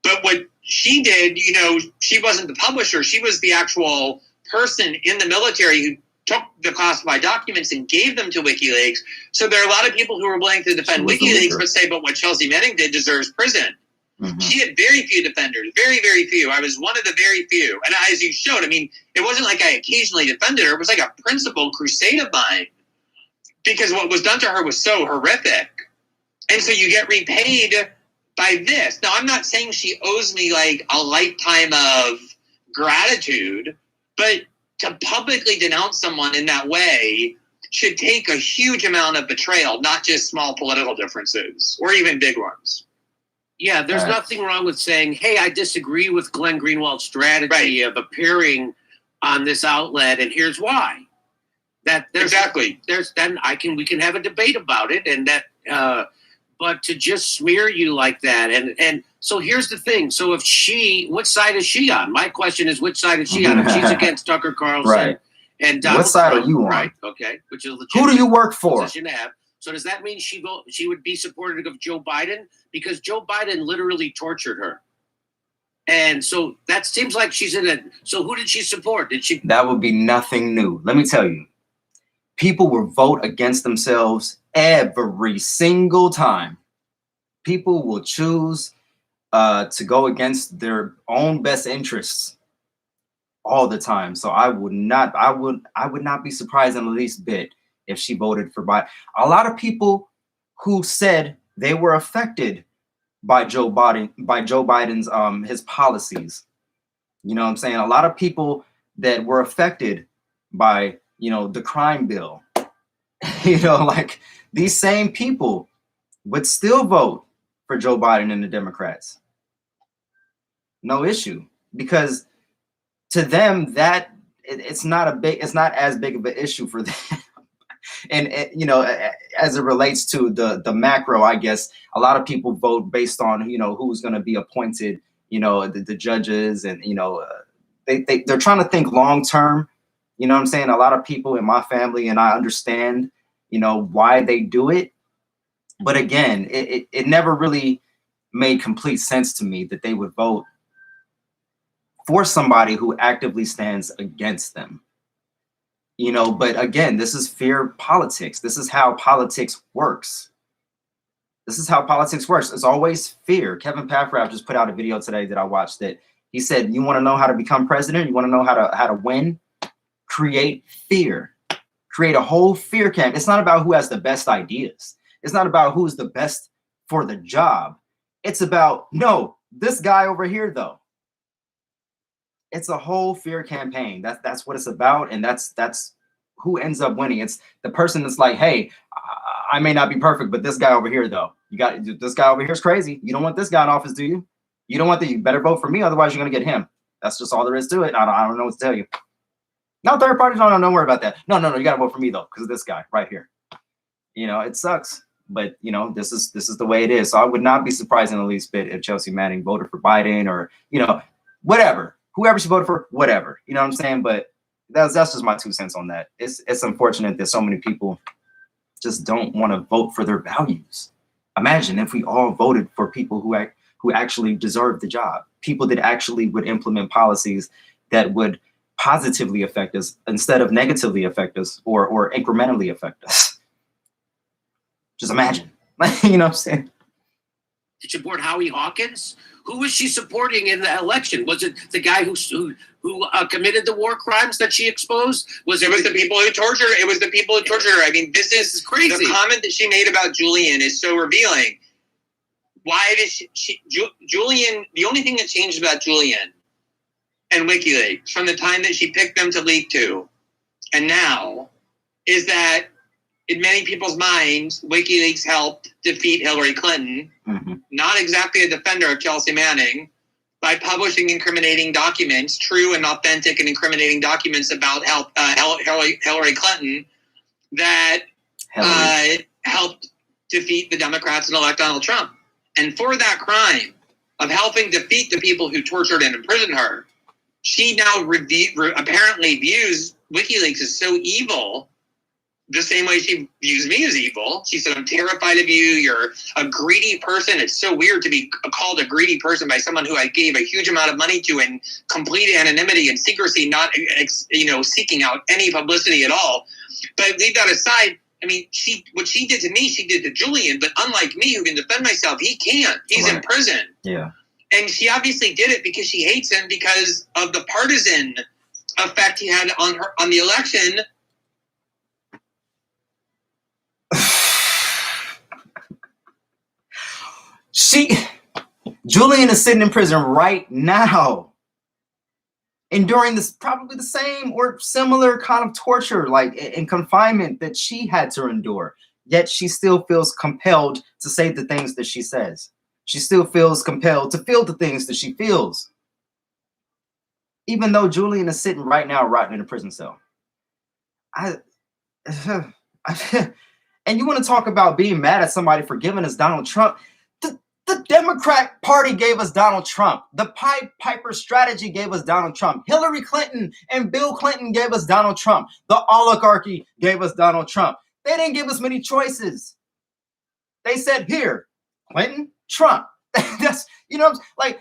But what she did, you know, she wasn't the publisher. She was the actual person in the military who took the classified documents and gave them to WikiLeaks. So there are a lot of people who are willing to defend WikiLeaks, but say, but what Chelsea Manning did deserves prison. Mm-hmm. She had very few defenders, very, very few. I was one of the very few. And as you showed, I mean, it wasn't like I occasionally defended her. It was like a principled crusade of mine because what was done to her was so horrific. And so you get repaid by this. Now, I'm not saying she owes me like a lifetime of gratitude, but to publicly denounce someone in that way should take a huge amount of betrayal, not just small political differences or even big ones. Yeah, there's nothing wrong with saying, hey, I disagree with Glenn Greenwald's strategy of appearing on this outlet, and here's why. Exactly. We can have a debate about it, and that but to just smear you like that, and so here's the thing. So if which side is she on? My question is, which side is she on? If she's against Tucker Carlson and Donald what side Trump, are you on? Right, okay, which is a who do you work for? Position to have. So does that mean she would be supportive of Joe Biden? Because Joe Biden literally tortured her. And so that seems like she's in it. So who did she support? That would be nothing new. Let me tell you. People will vote against themselves every single time. People will choose to go against their own best interests all the time. So I would not be surprised in the least bit if she voted for Biden. A lot of people who said they were affected by Joe Biden's his policies. You know what I'm saying? A lot of people that were affected by, you know, the crime bill. You know, like these same people would still vote for Joe Biden and the Democrats. No issue, because to them that it's not as big of an issue for them. And you know, as it relates to the macro, I guess a lot of people vote based on, you know, who's going to be appointed, you know, the judges, and you know, they're trying to think long term. You know what I'm saying? A lot of people in my family, and I understand, you know, why they do it. But again, it never really made complete sense to me that they would vote for somebody who actively stands against them. You know, but again, this is fear politics. This is how politics works. It's always fear. Kevin Paffrath just put out a video today that I watched that he said, you want to know how to become president? You want to know how to win? Create fear. Create a whole fear camp. It's not about who has the best ideas. It's not about who's the best for the job. It's about, no, this guy over here, though. It's a whole fear campaign. That's what it's about, and that's who ends up winning. It's the person that's like, hey, I may not be perfect, but this guy over here, though, this guy over here is crazy. You don't want this guy in office, do you? You don't want that. You better vote for me, otherwise you're gonna get him. That's just all there is to it. I don't know what to tell you. No, third parties, no, don't worry about that. No, you gotta vote for me though, because of this guy right here. You know, it sucks, but you know, this is the way it is. So I would not be surprised in the least bit if Chelsea Manning voted for Biden, or you know, whatever. Whoever she voted for, whatever. You know what I'm saying? But that's just my 2 cents on that. It's unfortunate that so many people just don't want to vote for their values. Imagine if we all voted for people who actually deserve the job, people that actually would implement policies that would positively affect us instead of negatively affect us or incrementally affect us. Just imagine. You know what I'm saying? Did she support Howie Hawkins? Who was she supporting in the election? Was it the guy who committed the war crimes that she exposed? It was the people who tortured her. It was the people who tortured her. I mean, this is crazy. The comment that she made about Julian is so revealing. Why did Julian? The only thing that changed about Julian and WikiLeaks from the time that she picked them to leak to, and now, is that in many people's minds, WikiLeaks helped defeat Hillary Clinton. Not exactly a defender of Chelsea Manning, by publishing incriminating documents, true and authentic and incriminating documents about Hillary Clinton that helped defeat the Democrats and elect Donald Trump. And for that crime of helping defeat the people who tortured and imprisoned her, she now apparently views WikiLeaks as so evil, the same way she views me as evil. She said, I'm terrified of you. You're a greedy person. It's so weird to be called a greedy person by someone who I gave a huge amount of money to in complete anonymity and secrecy, not seeking out any publicity at all. But leave that aside. I mean, what she did to me, she did to Julian. But unlike me, who can defend myself, he can't. He's in prison. Yeah. And she obviously did it because she hates him because of the partisan effect he had on the election. Julian is sitting in prison right now, enduring this probably the same or similar kind of torture, like in confinement, that she had to endure. Yet she still feels compelled to say the things that she says. She still feels compelled to feel the things that she feels, even though Julian is sitting right now rotting in a prison cell. And you want to talk about being mad at somebody for giving us Donald Trump? The Democrat Party gave us Donald Trump. The Pied Piper strategy gave us Donald Trump. Hillary Clinton and Bill Clinton gave us Donald Trump. The oligarchy gave us Donald Trump. They didn't give us many choices. They said, here, Clinton, Trump. That's, like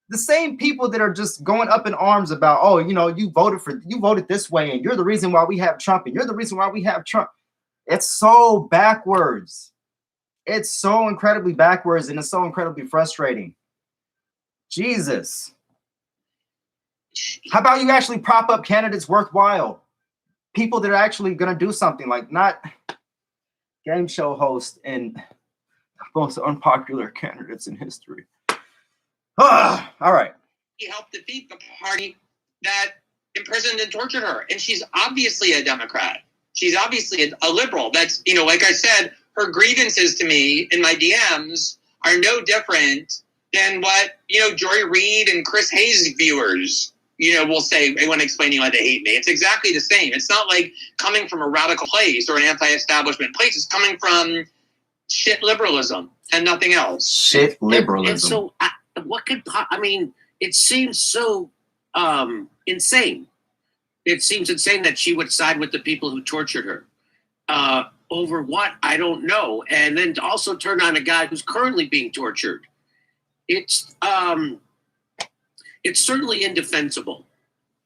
the same people that are just going up in arms about, oh, you voted this way and you're the reason why we have Trump and you're the reason why we have Trump. It's so backwards. It's so incredibly backwards and it's so incredibly frustrating. Jesus. How about you actually prop up candidates worthwhile? People that are actually going to do something, like not game show hosts and most unpopular candidates in history. All right. He helped defeat the party that imprisoned and tortured her. And she's obviously a Democrat. She's obviously a liberal. That's, like I said, her grievances to me in my DMs are no different than what, Joy Reid and Chris Hayes viewers, will say when explaining why they hate me. It's exactly the same. It's not like coming from a radical place or an anti-establishment place. It's coming from shit liberalism and nothing else. Shit liberalism. And so it seems so insane. It seems insane that she would side with the people who tortured her. Over what? I don't know. And then to also turn on a guy who's currently being tortured. It's certainly indefensible.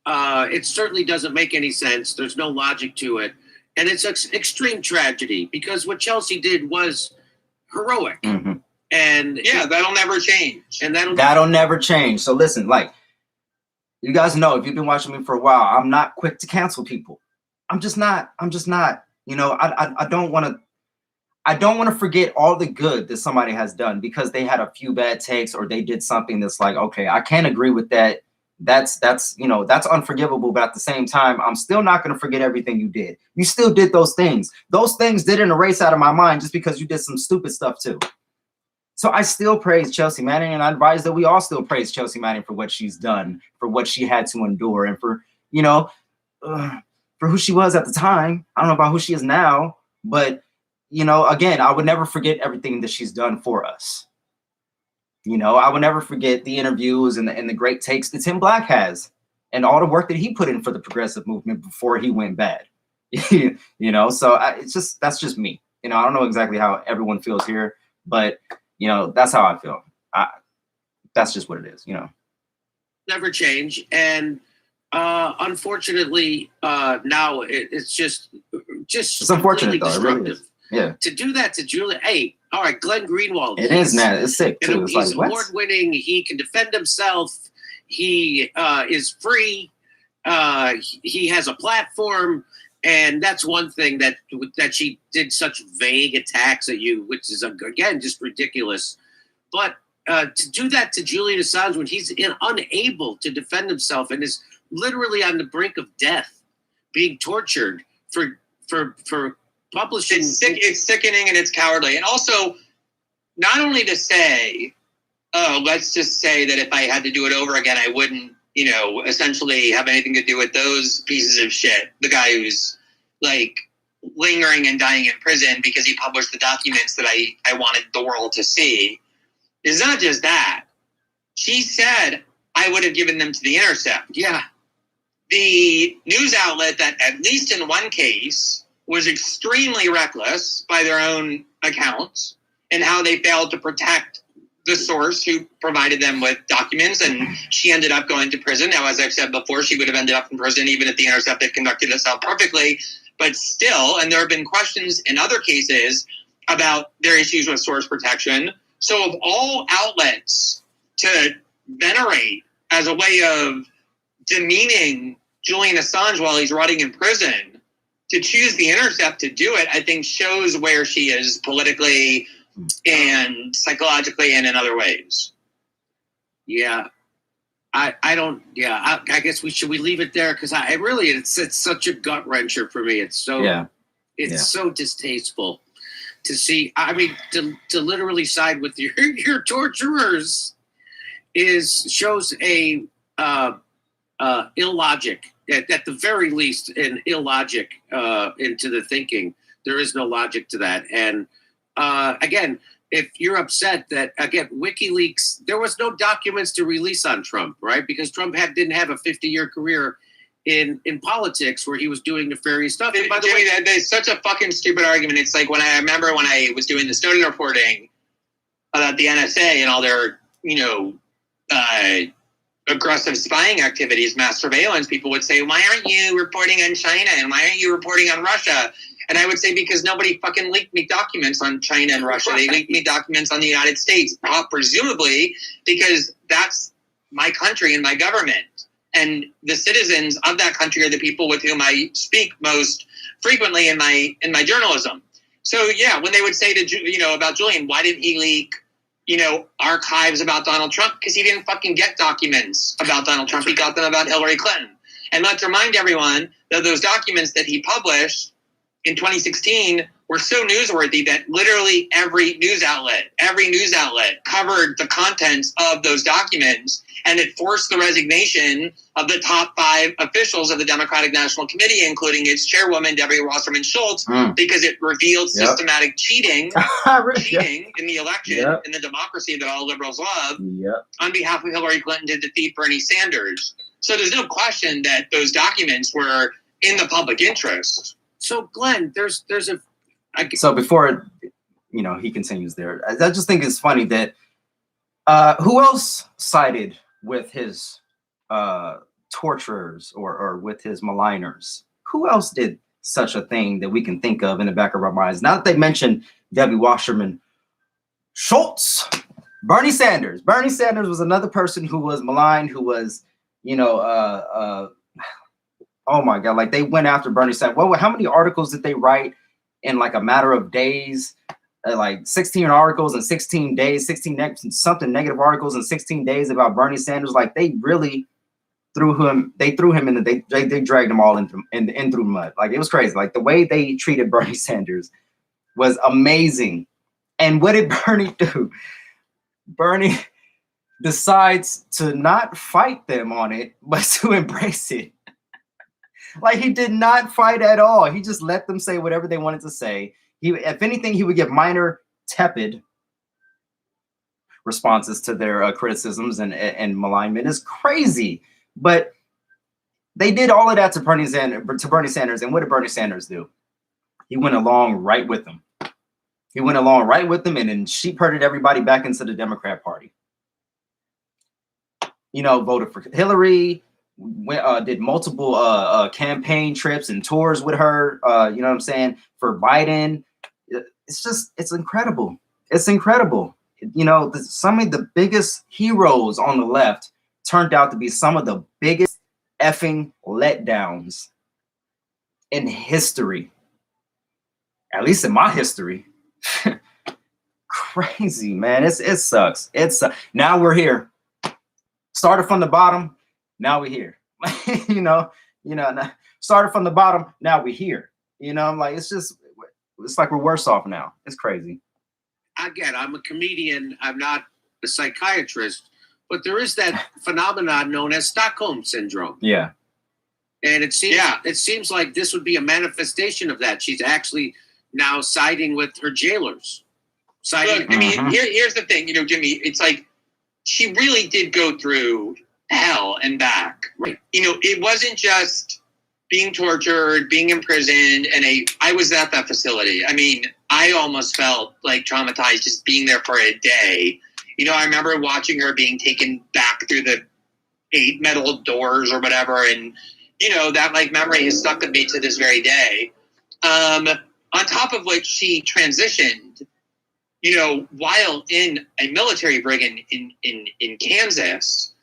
It certainly doesn't make any sense. There's no logic to it. And it's extreme tragedy because what Chelsea did was heroic. Mm-hmm. And that'll never change. And that'll never change. So listen, like, you guys know, if you've been watching me for a while, I'm not quick to cancel people. I'm just not. I don't want to forget all the good that somebody has done because they had a few bad takes or they did something that's like, okay, I can't agree with that. That's unforgivable. But at the same time, I'm still not going to forget everything you did. You still did those things. Those things didn't erase out of my mind just because you did some stupid stuff too. So I still praise Chelsea Manning, and I advise that we all still praise Chelsea Manning for what she's done, for what she had to endure, and for, for who she was at the time. I don't know about who she is now, but, again, I would never forget everything that she's done for us. I would never forget the interviews and the great takes that Tim Black has and all the work that he put in for the progressive movement before he went bad. So that's just me. I don't know exactly how everyone feels here, but that's how I feel. That's just what it is, Never change. And unfortunately, now it's just it's unfortunate though. It really is. Yeah. To do that to Julia. Hey, all right, Glenn Greenwald. It is, man. It's sick too. It's he's like, award-winning. He can defend himself. He is free. He has a platform. And that's one thing that she did such vague attacks at you, which is, again, just ridiculous. But to do that to Julian Assange when he's unable to defend himself and is literally on the brink of death, being tortured for publishing. It's sickening and it's cowardly. And also, not only to say, oh, let's just say that if I had to do it over again, I wouldn't, essentially have anything to do with those pieces of shit. The guy who's like lingering and dying in prison because he published the documents that I wanted the world to see. It's not just that. She said, I would have given them to The Intercept. Yeah. The news outlet that, at least in one case, was extremely reckless by their own accounts and how they failed to protect the source who provided them with documents, and she ended up going to prison. Now, as I've said before, she would have ended up in prison even if The Intercept had conducted itself perfectly, but still, and there have been questions in other cases about their issues with source protection. So of all outlets to venerate as a way of demeaning Julian Assange while he's rotting in prison, to choose The Intercept to do it, I think shows where she is politically and psychologically and in other ways. Yeah. I don't. Yeah, I guess we leave it there because it's such a gut wrencher for me. It's so so distasteful to see. I mean, to literally side with your torturers shows a illogic, at the very least, an illogic into the thinking. There is no logic to that, and again. If you're upset that, again, WikiLeaks, there was no documents to release on Trump, right? Because Trump didn't have a 50-year career in politics where he was doing nefarious stuff. And by the way, there's such a fucking stupid argument. It's like when I was doing the Snowden reporting about the NSA and all their, aggressive spying activities, mass surveillance, people would say, why aren't you reporting on China? And why aren't you reporting on Russia? And I would say, because nobody fucking leaked me documents on China and Russia. They leaked me documents on the United States, presumably because that's my country and my government. And the citizens of that country are the people with whom I speak most frequently in my journalism. So, yeah, when they would say to, about Julian, why didn't he leak, archives about Donald Trump? Because he didn't fucking get documents about Donald Trump. He got them about Hillary Clinton. And let's remind everyone that those documents that he published in 2016 were so newsworthy that literally every news outlet covered the contents of those documents, and it forced the resignation of the top 5 officials of the Democratic National Committee, including its chairwoman, Debbie Wasserman Schultz, because it revealed systematic cheating in the election, in the democracy that all liberals love, on behalf of Hillary Clinton to defeat Bernie Sanders. So there's no question that those documents were in the public interest. So, Glenn, there's a... So before, he continues there, I just think it's funny that who else sided with his torturers or with his maligners? Who else did such a thing that we can think of in the back of our minds? Now that they mentioned Debbie Wasserman Schultz, Bernie Sanders. Bernie Sanders was another person who was maligned, who was, oh my God, like they went after Bernie Sanders. Well, how many articles did they write in like a matter of days? Like 16 articles in 16 days, something negative articles in 16 days about Bernie Sanders. Like they really threw him in they dragged him all in through mud. Like it was crazy. Like the way they treated Bernie Sanders was amazing. And what did Bernie do? Bernie decides to not fight them on it, but to embrace it. Like he did not fight at all. He just let them say whatever they wanted to say. If anything, he would give minor, tepid responses to their criticisms and malignment. It's crazy, but they did all of that to Bernie Sanders. And what did Bernie Sanders do? He went along right with them. And then sheep-herded everybody back into the Democrat Party. Voted for Hillary. Did multiple campaign trips and tours with her, you know what I'm saying, for Biden. It's incredible. It's incredible. Some of the biggest heroes on the left turned out to be some of the biggest effing letdowns in history. At least in my history. Crazy, man. It sucks. Now we're here. Started from the bottom. Now we're here. Started from the bottom. Now we're here. I'm like, it's just, it's like we're worse off now. It's crazy. Again, I'm a comedian. I'm not a psychiatrist, but there is that phenomenon known as Stockholm syndrome. Yeah. And it seems like this would be a manifestation of that. She's actually now siding with her jailers. Look, I mean, here's the thing, Jimmy, it's like she really did go through hell and back. Right. It wasn't just being tortured, being imprisoned, and I was at that facility. I mean, I almost felt like traumatized just being there for a day. I remember watching her being taken back through the 8 metal doors or whatever, and that like memory has stuck with me to this very day. On top of which she transitioned, while in a military brig in Kansas,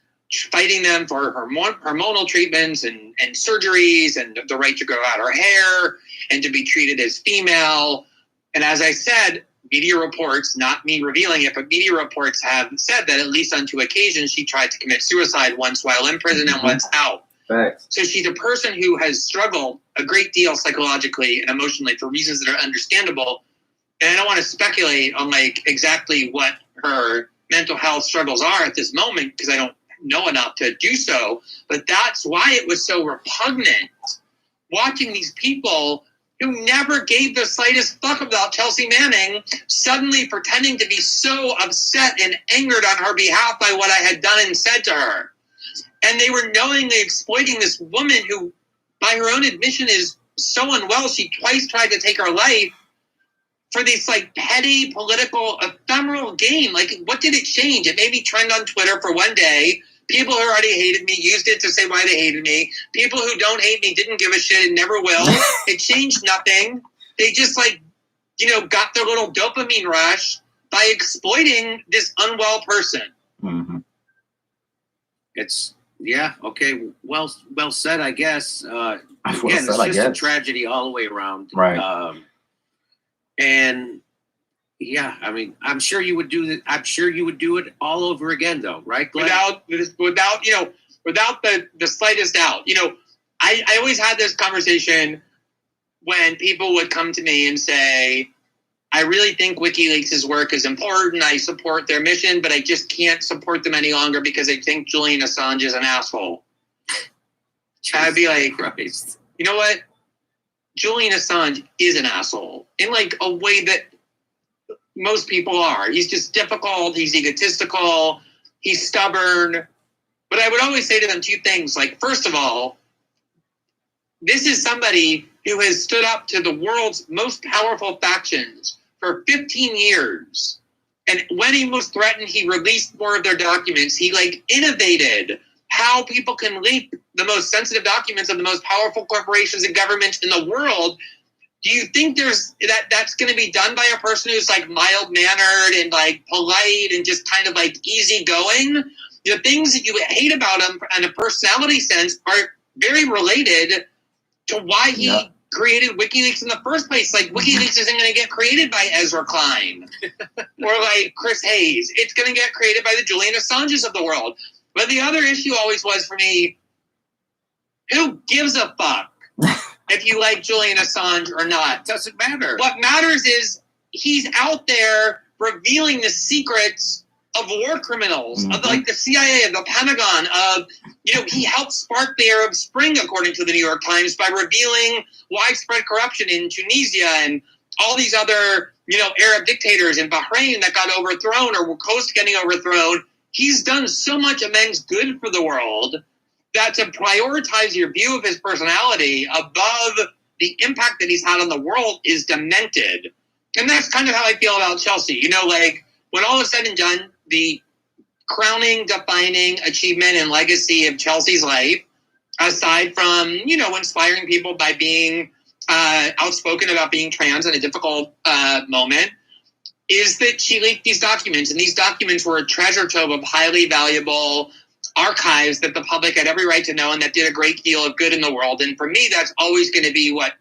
fighting them for hormonal treatments and surgeries and the right to grow out her hair and to be treated as female. And as I said, media reports, not me revealing it, but media reports have said that at least on 2 occasions she tried to commit suicide, once while in prison and once out. Thanks. So she's a person who has struggled a great deal psychologically and emotionally for reasons that are understandable. And I don't want to speculate on like exactly what her mental health struggles are at this moment because I don't know enough to do so. But that's why it was so repugnant watching these people who never gave the slightest fuck about Chelsea Manning suddenly pretending to be so upset and angered on her behalf by what I had done and said to her. And they were knowingly exploiting this woman who, by her own admission, is so unwell. She twice tried to take her life for this like petty political ephemeral game. Like, what did it change? It made me trend on Twitter for one day. People who already hated me used it to say why they hated me. People who don't hate me didn't give a shit and never will. It changed nothing. They just got their little dopamine rush by exploiting this unwell person. Mm-hmm. Okay. Well said, I guess. It's just a tragedy all the way around. Right. And yeah, I mean, I'm sure you would do that. I'm sure you would do it all over again, though, right, Glenn? Without the slightest doubt. I always had this conversation when people would come to me and say, I really think WikiLeaks' work is important. I support their mission, but I just can't support them any longer because I think Julian Assange is an asshole. I'd be like, Christ. You know what? Julian Assange is an asshole in like a way that most people are. He's just difficult. He's egotistical. He's stubborn. But I would always say to them 2 things. Like, first of all, this is somebody who has stood up to the world's most powerful factions for 15 years. And when he was threatened, he released more of their documents. He innovated how people can leak the most sensitive documents of the most powerful corporations and governments in the world. Do you think that's going to be done by a person who's mild-mannered and polite and just kind of easygoing? The things that you hate about him in a personality sense are very related to why he created WikiLeaks in the first place. WikiLeaks isn't going to get created by Ezra Klein or Chris Hayes. It's going to get created by the Julian Assanges of the world. But the other issue always was for me, who gives a fuck if you like Julian Assange or not? It doesn't matter. What matters is he's out there revealing the secrets of war criminals, of the CIA, of the Pentagon, he helped spark the Arab Spring, according to the New York Times, by revealing widespread corruption in Tunisia and all these other, Arab dictators in Bahrain that got overthrown or were close to getting overthrown. He's done so much immense good for the world that to prioritize your view of his personality above the impact that he's had on the world is demented. And that's kind of how I feel about Chelsea. When all is said and done, the crowning, defining achievement and legacy of Chelsea's life, aside from, inspiring people by being outspoken about being trans in a difficult moment, is that she leaked these documents. And these documents were a treasure trove of highly valuable archives that the public had every right to know and that did a great deal of good in the world. And for me, that's always going to be what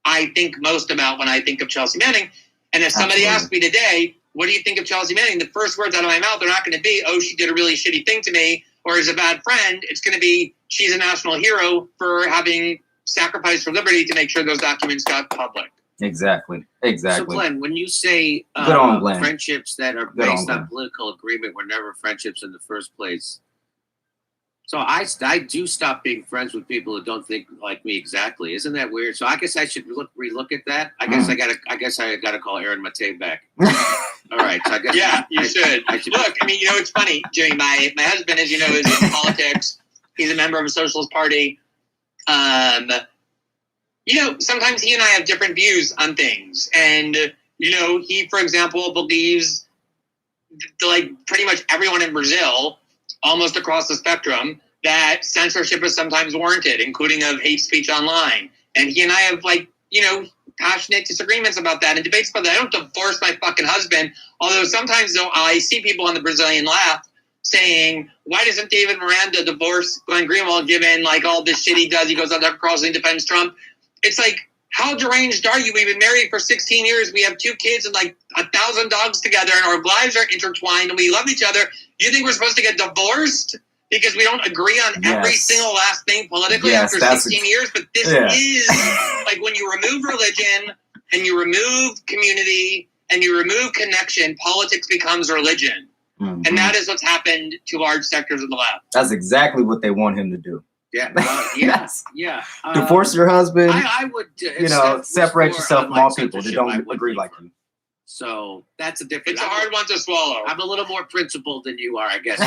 I think most about when I think of Chelsea Manning. And if somebody asked me today, what do you think of Chelsea Manning? The first words out of my mouth are not going to be, oh, she did a really shitty thing to me, or is a bad friend. It's going to be, she's a national hero for having sacrificed for liberty to make sure those documents got public. Exactly. So, Glenn, when you say Good on Glenn. friendships that are based on political agreement were never friendships in the first place. So I do stop being friends with people who don't think like me exactly. Isn't that weird? So I guess I should relook at that. I guess I gotta call Aaron Matei back. All right. So I guess you should. Look, I mean, you know, it's funny, Jimmy. My husband, as you know, is in politics. He's a member of a socialist party. You know, sometimes he and I have different views on things, and you know, he, for example, believes like pretty much everyone in Brazil, almost across the spectrum, that censorship is sometimes warranted, including of hate speech online. And he and I have, like, you know, passionate disagreements about that and debates about that. I don't divorce my fucking husband, although sometimes though I see people on the Brazilian left saying, why doesn't David Miranda divorce Glenn Greenwald given like all this shit he does? He goes out there across and defends Trump. It's like, how deranged are you? We've been married for 16 years. We have 2 kids and like 1,000 dogs together, and our lives are intertwined and we love each other. You think we're supposed to get divorced because we don't agree on every single last thing politically after 16 years? But this is like when you remove religion and you remove community and you remove connection, politics becomes religion. Mm-hmm. And that is what's happened to large sectors of the left. That's exactly what they want him to do. Yeah, yeah. Divorce your husband. I would, you know, separate yourself from all people that don't agree like you. So that's a different. It's a hard one to swallow. I'm a little more principled than you are, I guess.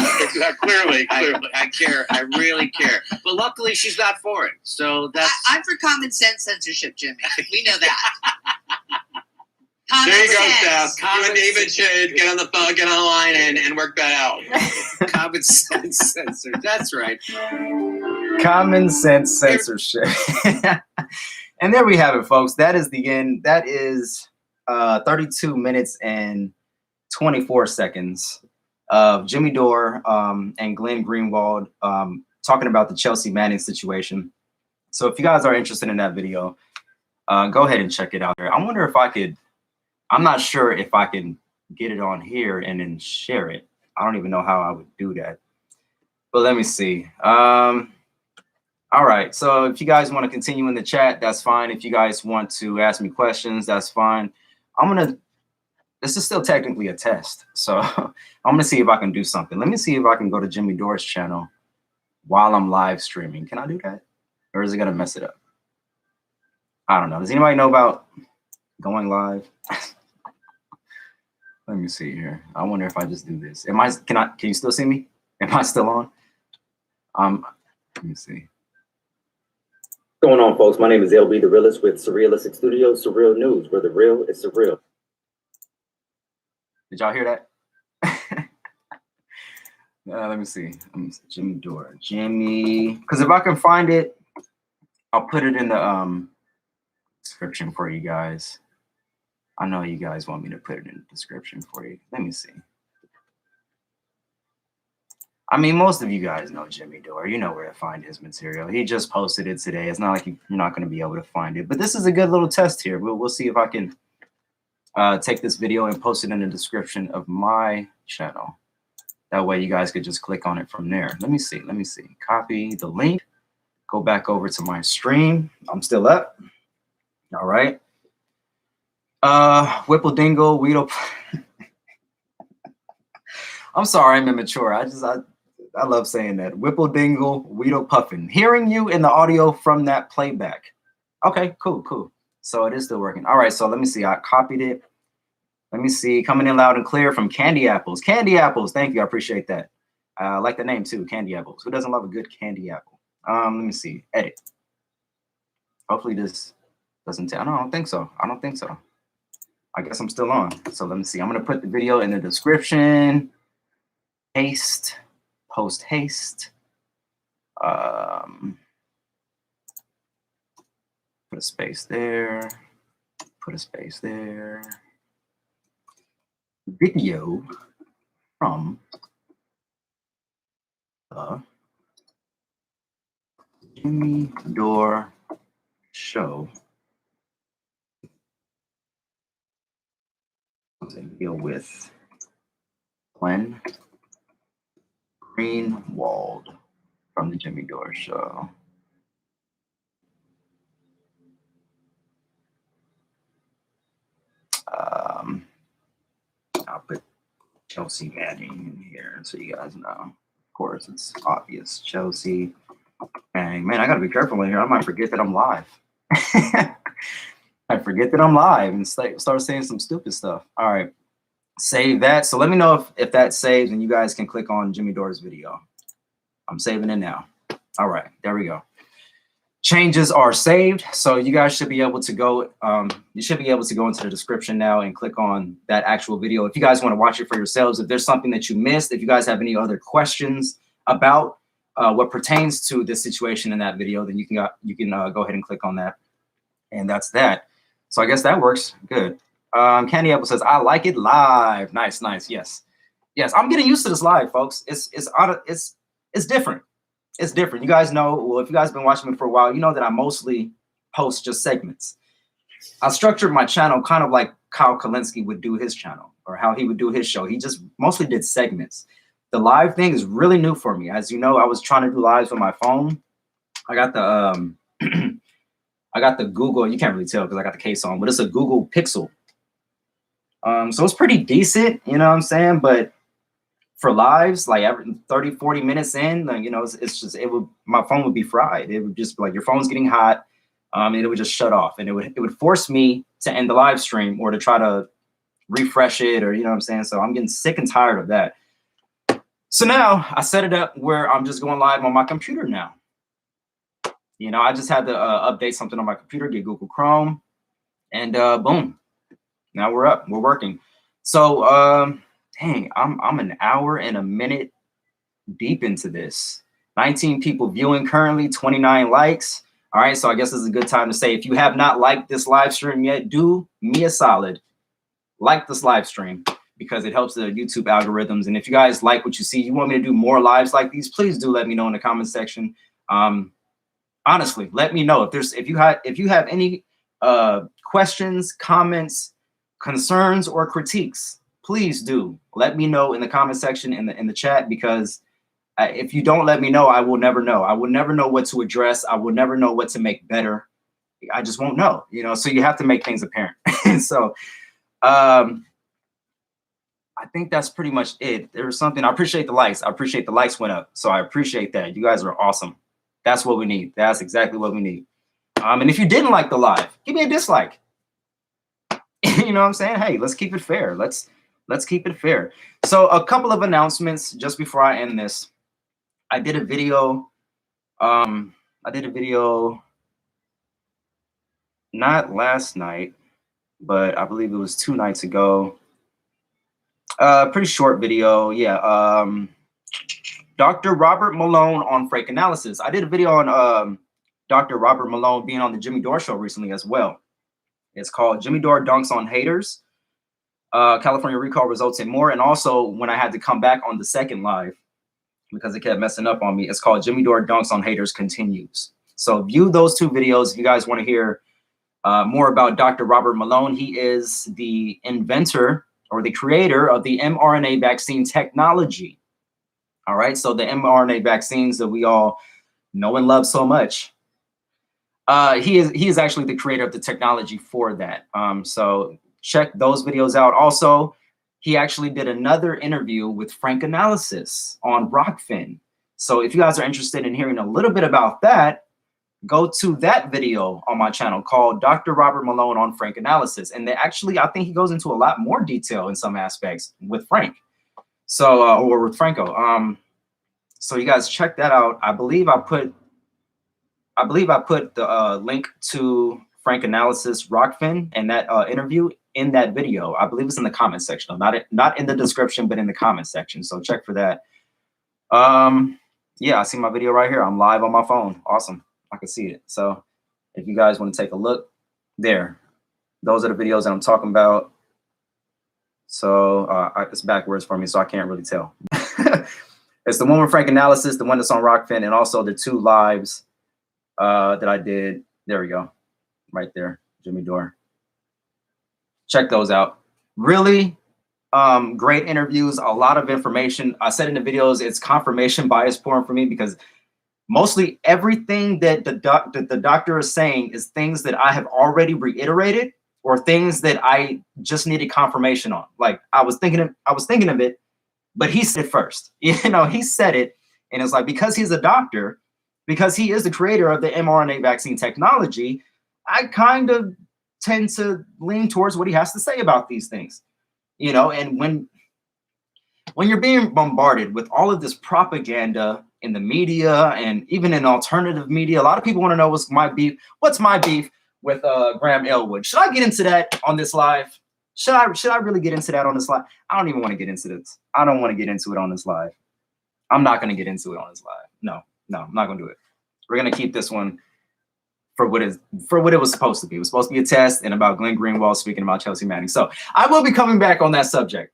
Clearly. I care. I really care. But luckily, she's not for it. So that's. I'm for common sense censorship, Jimmy. We know that. There you go, Steph. You and David should get on the phone, get on the line, and work that out. Common sense censorship. That's right. Common sense censorship. And there we have it, folks. That is the end. That is 32 minutes and 24 seconds of Jimmy Dore and Glenn Greenwald talking about the Chelsea Manning situation. So if you guys are interested in that video, go ahead and check it out there. I wonder if I could, I'm not sure if I can get it on here and then share it. I don't even know how I would do that. But let me see. All right, so if you guys want to continue in the chat, that's fine. If you guys want to ask me questions, that's fine. This is still technically a test. So I'm gonna see if I can do something. Let me see if I can go to Jimmy Dore's channel while I'm live streaming. Can I do that? Or is it gonna mess it up? I don't know. Does anybody know about going live? Let me see here. I wonder if I just do this. Can you still see me? Am I still on? Let me see. What's going on, folks? My name is LB the Realist with Surrealistic Studios, Surreal News, where the real is surreal. Did y'all hear that? Let me see. Jimmy Dore. Jimmy, because if I can find it, I'll put it in the description for you guys. I know you guys want me to put it in the description for you. Let me see. I mean, most of you guys know Jimmy Dore. You know where to find his material. He just posted it today. It's not like you're not going to be able to find it. But this is a good little test here. We'll see if I can take this video and post it in the description of my channel. That way you guys could just click on it from there. Let me see. Copy the link. Go back over to my stream. I'm still up. All right. Whipple Dingle, Weedle. I'm sorry, I'm immature. I love saying that. Whipple Dingle, Weedle Puffin. Hearing you in the audio from that playback. Okay, cool. So it is still working. All right, so let me see. I copied it. Let me see. Coming in loud and clear from Candy Apples. Candy Apples, thank you. I appreciate that. I like the name too, Candy Apples. Who doesn't love a good candy apple? Let me see. Edit. Hopefully this doesn't tell. No, I don't think so. I guess I'm still on. So let me see. I'm going to put the video in the description. Haste. Post haste. Put a space there. Put a space there. Video from the Jimmy Dore show. Deal with Glenn Greenwald from the Jimmy Dore show. I'll put Chelsea Manning in here so you guys know. Of course, it's obvious. Chelsea Manning. Man, I gotta be careful in here. I might forget that I'm live. I forget that I'm live and start saying some stupid stuff. All right, save that. So let me know if that saves, and you guys can click on Jimmy Dore's video. I'm saving it now. All right, there we go. Changes are saved, so you guys should be able to go. You should be able to go into the description now and click on that actual video if you guys want to watch it for yourselves. If there's something that you missed, if you guys have any other questions about what pertains to this situation in that video, then you can go ahead and click on that, and that's that. So I guess that works good. Candy Apple says, "I like it live." Nice, nice. Yes, yes. I'm getting used to this live, folks. It's different. It's different. You guys know, well, if you guys have been watching me for a while, you know that I mostly post just segments. I structured my channel kind of like Kyle Kalinske would do his channel, or how he would do his show. He just mostly did segments. The live thing is really new for me. As you know, I was trying to do lives with my phone. I got the I got the Google, you can't really tell because I got the case on, but it's a Google Pixel. So it's pretty decent, you know what I'm saying? But for lives, like every 30, 40 minutes in, like, you know, it's just, my phone would be fried. It would just be like, your phone's getting hot, and it would just shut off. And it would force me to end the live stream or to try to refresh it, or, you know what I'm saying? So I'm getting sick and tired of that. So now I set it up where I'm just going live on my computer now. You know, I just had to update something on my computer, get Google Chrome, and boom. Now we're up, we're working. So, dang, I'm an hour and a minute deep into this. 19 people viewing currently, 29 likes. All right, so I guess this is a good time to say, if you have not liked this live stream yet, do me a solid. Like this live stream, because it helps the YouTube algorithms. And if you guys like what you see, you want me to do more lives like these, please do let me know in the comment section. Honestly, let me know if you have any questions, comments, concerns, or critiques. Please do let me know in the comment section, in the chat, because if you don't let me know, I will never know. I will never know what to address. I will never know what to make better. I just won't know, you know, so you have to make things apparent. So I think that's pretty much it. There was something. I appreciate the likes. I appreciate the likes went up. So I appreciate that. You guys are awesome. That's what we need. That's exactly what we need. And if you didn't like the live, give me a dislike. You know what I'm saying? Hey, let's keep it fair. Let's keep it fair. So a couple of announcements just before I end this. I did a video. Not last night, but I believe it was 2 nights ago. Pretty short video. Yeah. Dr. Robert Malone on Frank analysis. I did a video on Dr. Robert Malone being on the Jimmy Dore show recently as well. It's called Jimmy Dore Dunks on Haters. California recall results in more. And also when I had to come back on the second live because it kept messing up on me, it's called Jimmy Dore Dunks on Haters Continues. So view those 2 videos if you guys want to hear more about Dr. Robert Malone. He is the inventor or the creator of the mRNA vaccine technology. All right, so the mRNA vaccines that we all know and love so much. He is actually the creator of the technology for that. So check those videos out. Also, he actually did another interview with Frank Analysis on Rockfin. So if you guys are interested in hearing a little bit about that, go to that video on my channel called Dr. Robert Malone on Frank Analysis. And actually, I think he goes into a lot more detail in some aspects with Frank. So, or with Franco. So you guys check that out. I believe I put the link to Frank Analysis Rockfin and that interview in that video. I believe it's in the comment section. Not in the description, but in the comment section. So check for that. Yeah, I see my video right here. I'm live on my phone. Awesome. I can see it. So if you guys want to take a look there, those are the videos that I'm talking about. So it's backwards for me, so I can't really tell. It's the one with Frank Analysis, the one that's on Rockfin, and also the 2 lives that I did. There we go. Right there, Jimmy Dore. Check those out. Really great interviews, a lot of information. I said in the videos, it's confirmation bias porn for me because mostly everything that the doctor is saying is things that I have already reiterated or things that I just needed confirmation on. Like I was thinking of it, but he said it first. You know, he said it, and it's like, because he's a doctor, because he is the creator of the mRNA vaccine technology, I kind of tend to lean towards what he has to say about these things. You know, and when you're being bombarded with all of this propaganda in the media and even in alternative media, a lot of people want to know what's my beef with Graham Elwood. Should I get into that on this live? Should I really get into that on this live? I don't even want to get into this. I don't want to get into it on this live. I'm not going to get into it on this live. No, I'm not going to do it. We're going to keep this one for what it was supposed to be. It was supposed to be a test and about Glenn Greenwald speaking about Chelsea Manning. So I will be coming back on that subject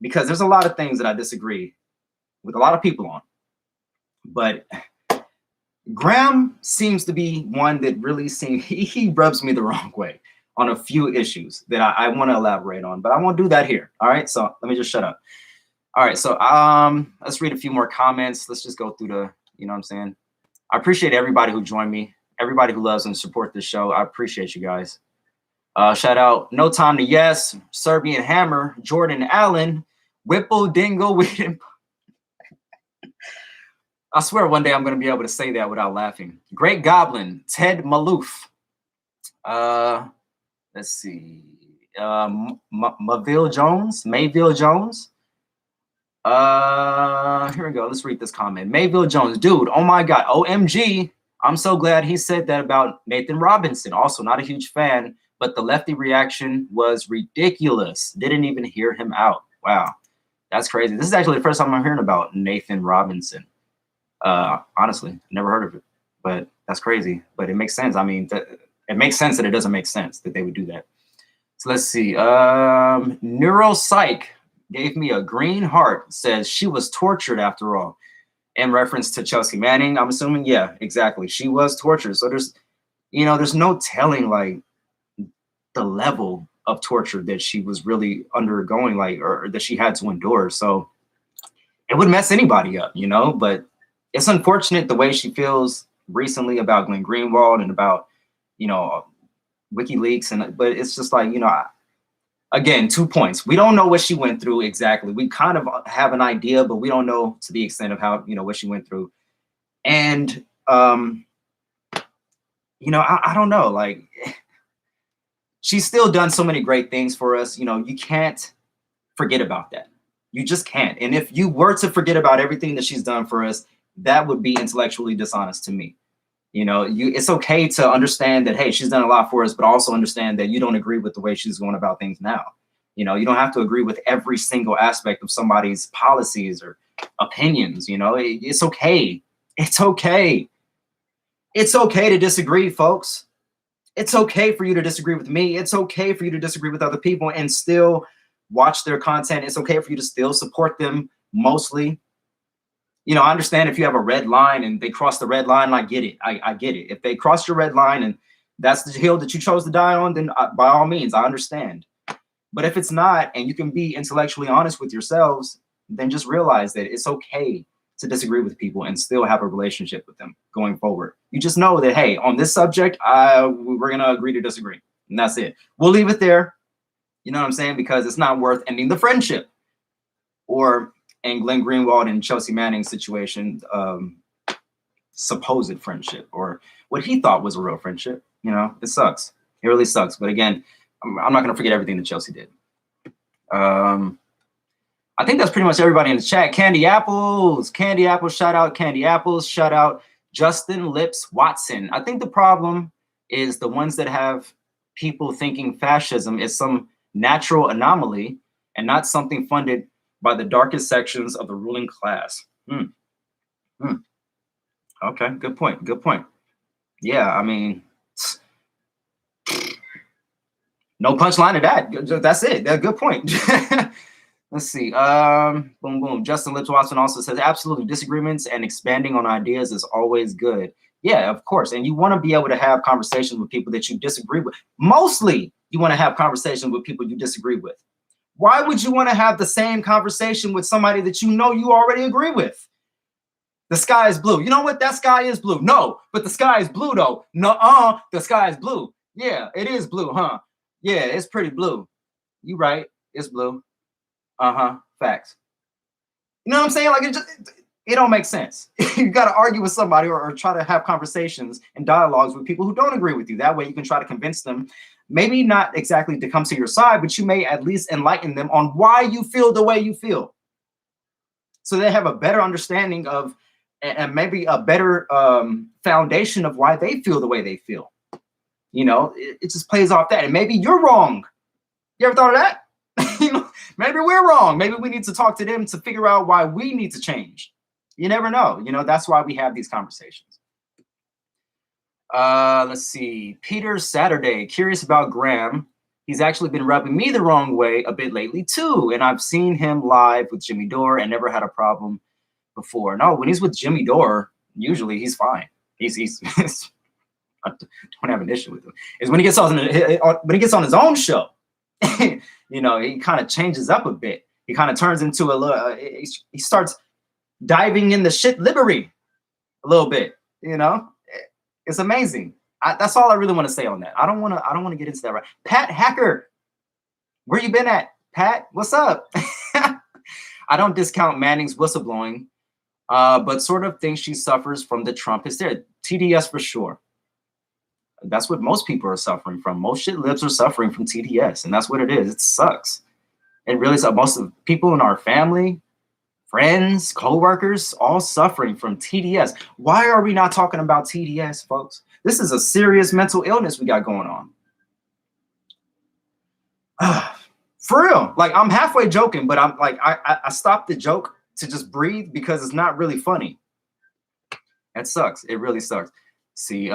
because there's a lot of things that I disagree with a lot of people on. But Graham seems to be one that really he rubs me the wrong way on a few issues that I want to elaborate on, but I won't do that here. All right, so let me just shut up. All right, so let's read a few more comments. Let's just go through the, you know what I'm saying? I appreciate everybody who joined me, everybody who loves and support this show. I appreciate you guys. Shout out No Time to Yes, Serbian Hammer, Jordan Allen, Whipple Dingle. I swear one day I'm going to be able to say that without laughing. Great Goblin, Ted Maloof. Let's see. Mayville Jones. Here we go. Let's read this comment. Mayville Jones. Dude, oh my God. OMG. I'm so glad he said that about Nathan Robinson. Also, not a huge fan, but the lefty reaction was ridiculous. Didn't even hear him out. Wow. That's crazy. This is actually the first time I'm hearing about Nathan Robinson. Honestly, never heard of it, but that's crazy. But it makes sense. I mean, it makes sense that it doesn't make sense that they would do that. So let's see. Neuropsych gave me a green heart, says she was tortured after all, in reference to Chelsea Manning. I'm assuming, yeah, exactly. She was tortured. So there's no telling like the level of torture that she was really undergoing, like, or that she had to endure. So it would mess anybody up, you know, but it's unfortunate the way she feels recently about Glenn Greenwald and about, you know, WikiLeaks. But it's just like, you know, again, 2 points. We don't know what she went through exactly. We kind of have an idea, but we don't know to the extent of how, you know, what she went through. And, you know, I don't know, like, she's still done so many great things for us. You know, you can't forget about that. You just can't. And if you were to forget about everything that she's done for us, that would be intellectually dishonest to me. You know, it's okay to understand that, hey, she's done a lot for us, but also understand that you don't agree with the way she's going about things now. You know, you don't have to agree with every single aspect of somebody's policies or opinions. You know, it's okay. It's okay. It's okay to disagree, folks. It's okay for you to disagree with me. It's okay for you to disagree with other people and still watch their content. It's okay for you to still support them mostly. You know, I understand if you have a red line and they cross the red line, I get it. I get it. If they cross your red line and that's the hill that you chose to die on, then by all means, I understand. But if it's not, and you can be intellectually honest with yourselves, then just realize that it's okay to disagree with people and still have a relationship with them going forward. You just know that, hey, on this subject, we're going to agree to disagree. And that's it. We'll leave it there. You know what I'm saying? Because it's not worth ending the friendship. Or in Glenn Greenwald and Chelsea Manning's situation, supposed friendship, or what he thought was a real friendship. You know, it sucks. It really sucks. But again, I'm not going to forget everything that Chelsea did. I think that's pretty much everybody in the chat. Candy Apples, shout out Candy Apples, shout out Justin Lips Watson. I think the problem is the ones that have people thinking fascism is some natural anomaly and not something funded by the darkest sections of the ruling class. Okay, good point. Good point. Yeah, I mean, no punchline to that. That's it. That's a good point. Let's see. Boom, boom. Justin Lips Watson also says, absolutely, disagreements and expanding on ideas is always good. Yeah, of course. And you want to be able to have conversations with people that you disagree with. Mostly, you want to have conversations with people you disagree with. Why would you want to have the same conversation with somebody that you know you already agree with? The sky is blue. You know what? That sky is blue. No, but the sky is blue, though. No, the sky is blue. Yeah, it is blue, huh? Yeah, it's pretty blue. You right. It's blue. Facts. You know what I'm saying? Like it don't make sense. You got to argue with somebody or try to have conversations and dialogues with people who don't agree with you. That way you can try to convince them, maybe not exactly to come to your side, but you may at least enlighten them on why you feel the way you feel. So they have a better understanding of, and maybe a better foundation of why they feel the way they feel. You know, it just plays off that. And maybe you're wrong. You ever thought of that? You know, maybe we're wrong. Maybe we need to talk to them to figure out why we need to change. You never know. You know, that's why we have these conversations. Let's see. Peter Saturday, curious about Graham. He's actually been rubbing me the wrong way a bit lately too. And I've seen him live with Jimmy Dore and never had a problem before. No, when he's with Jimmy Dore, usually he's fine. He's I don't have an issue with him. Is when he gets on his own show. You know, he kind of changes up a bit. He kind of turns into a little. He starts diving in the shit libbery a little bit. You know, it's amazing. That's all I really want to say on that. I don't want to get into that. Right, Pat Hacker, where you been at, Pat? What's up? I don't discount Manning's whistleblowing, but sort of think she suffers from the Trump hysteria. TDS for sure. That's what most people are suffering from. Most shit libs are suffering from TDS, and that's what it is. It sucks. It really sucks. Most of the people in our family, friends, co-workers, all suffering from TDS. Why are we not talking about TDS, folks? This is a serious mental illness we got going on. For real. Like, I'm halfway joking, but I'm like, I stopped the joke to just breathe because it's not really funny. It sucks. It really sucks. See,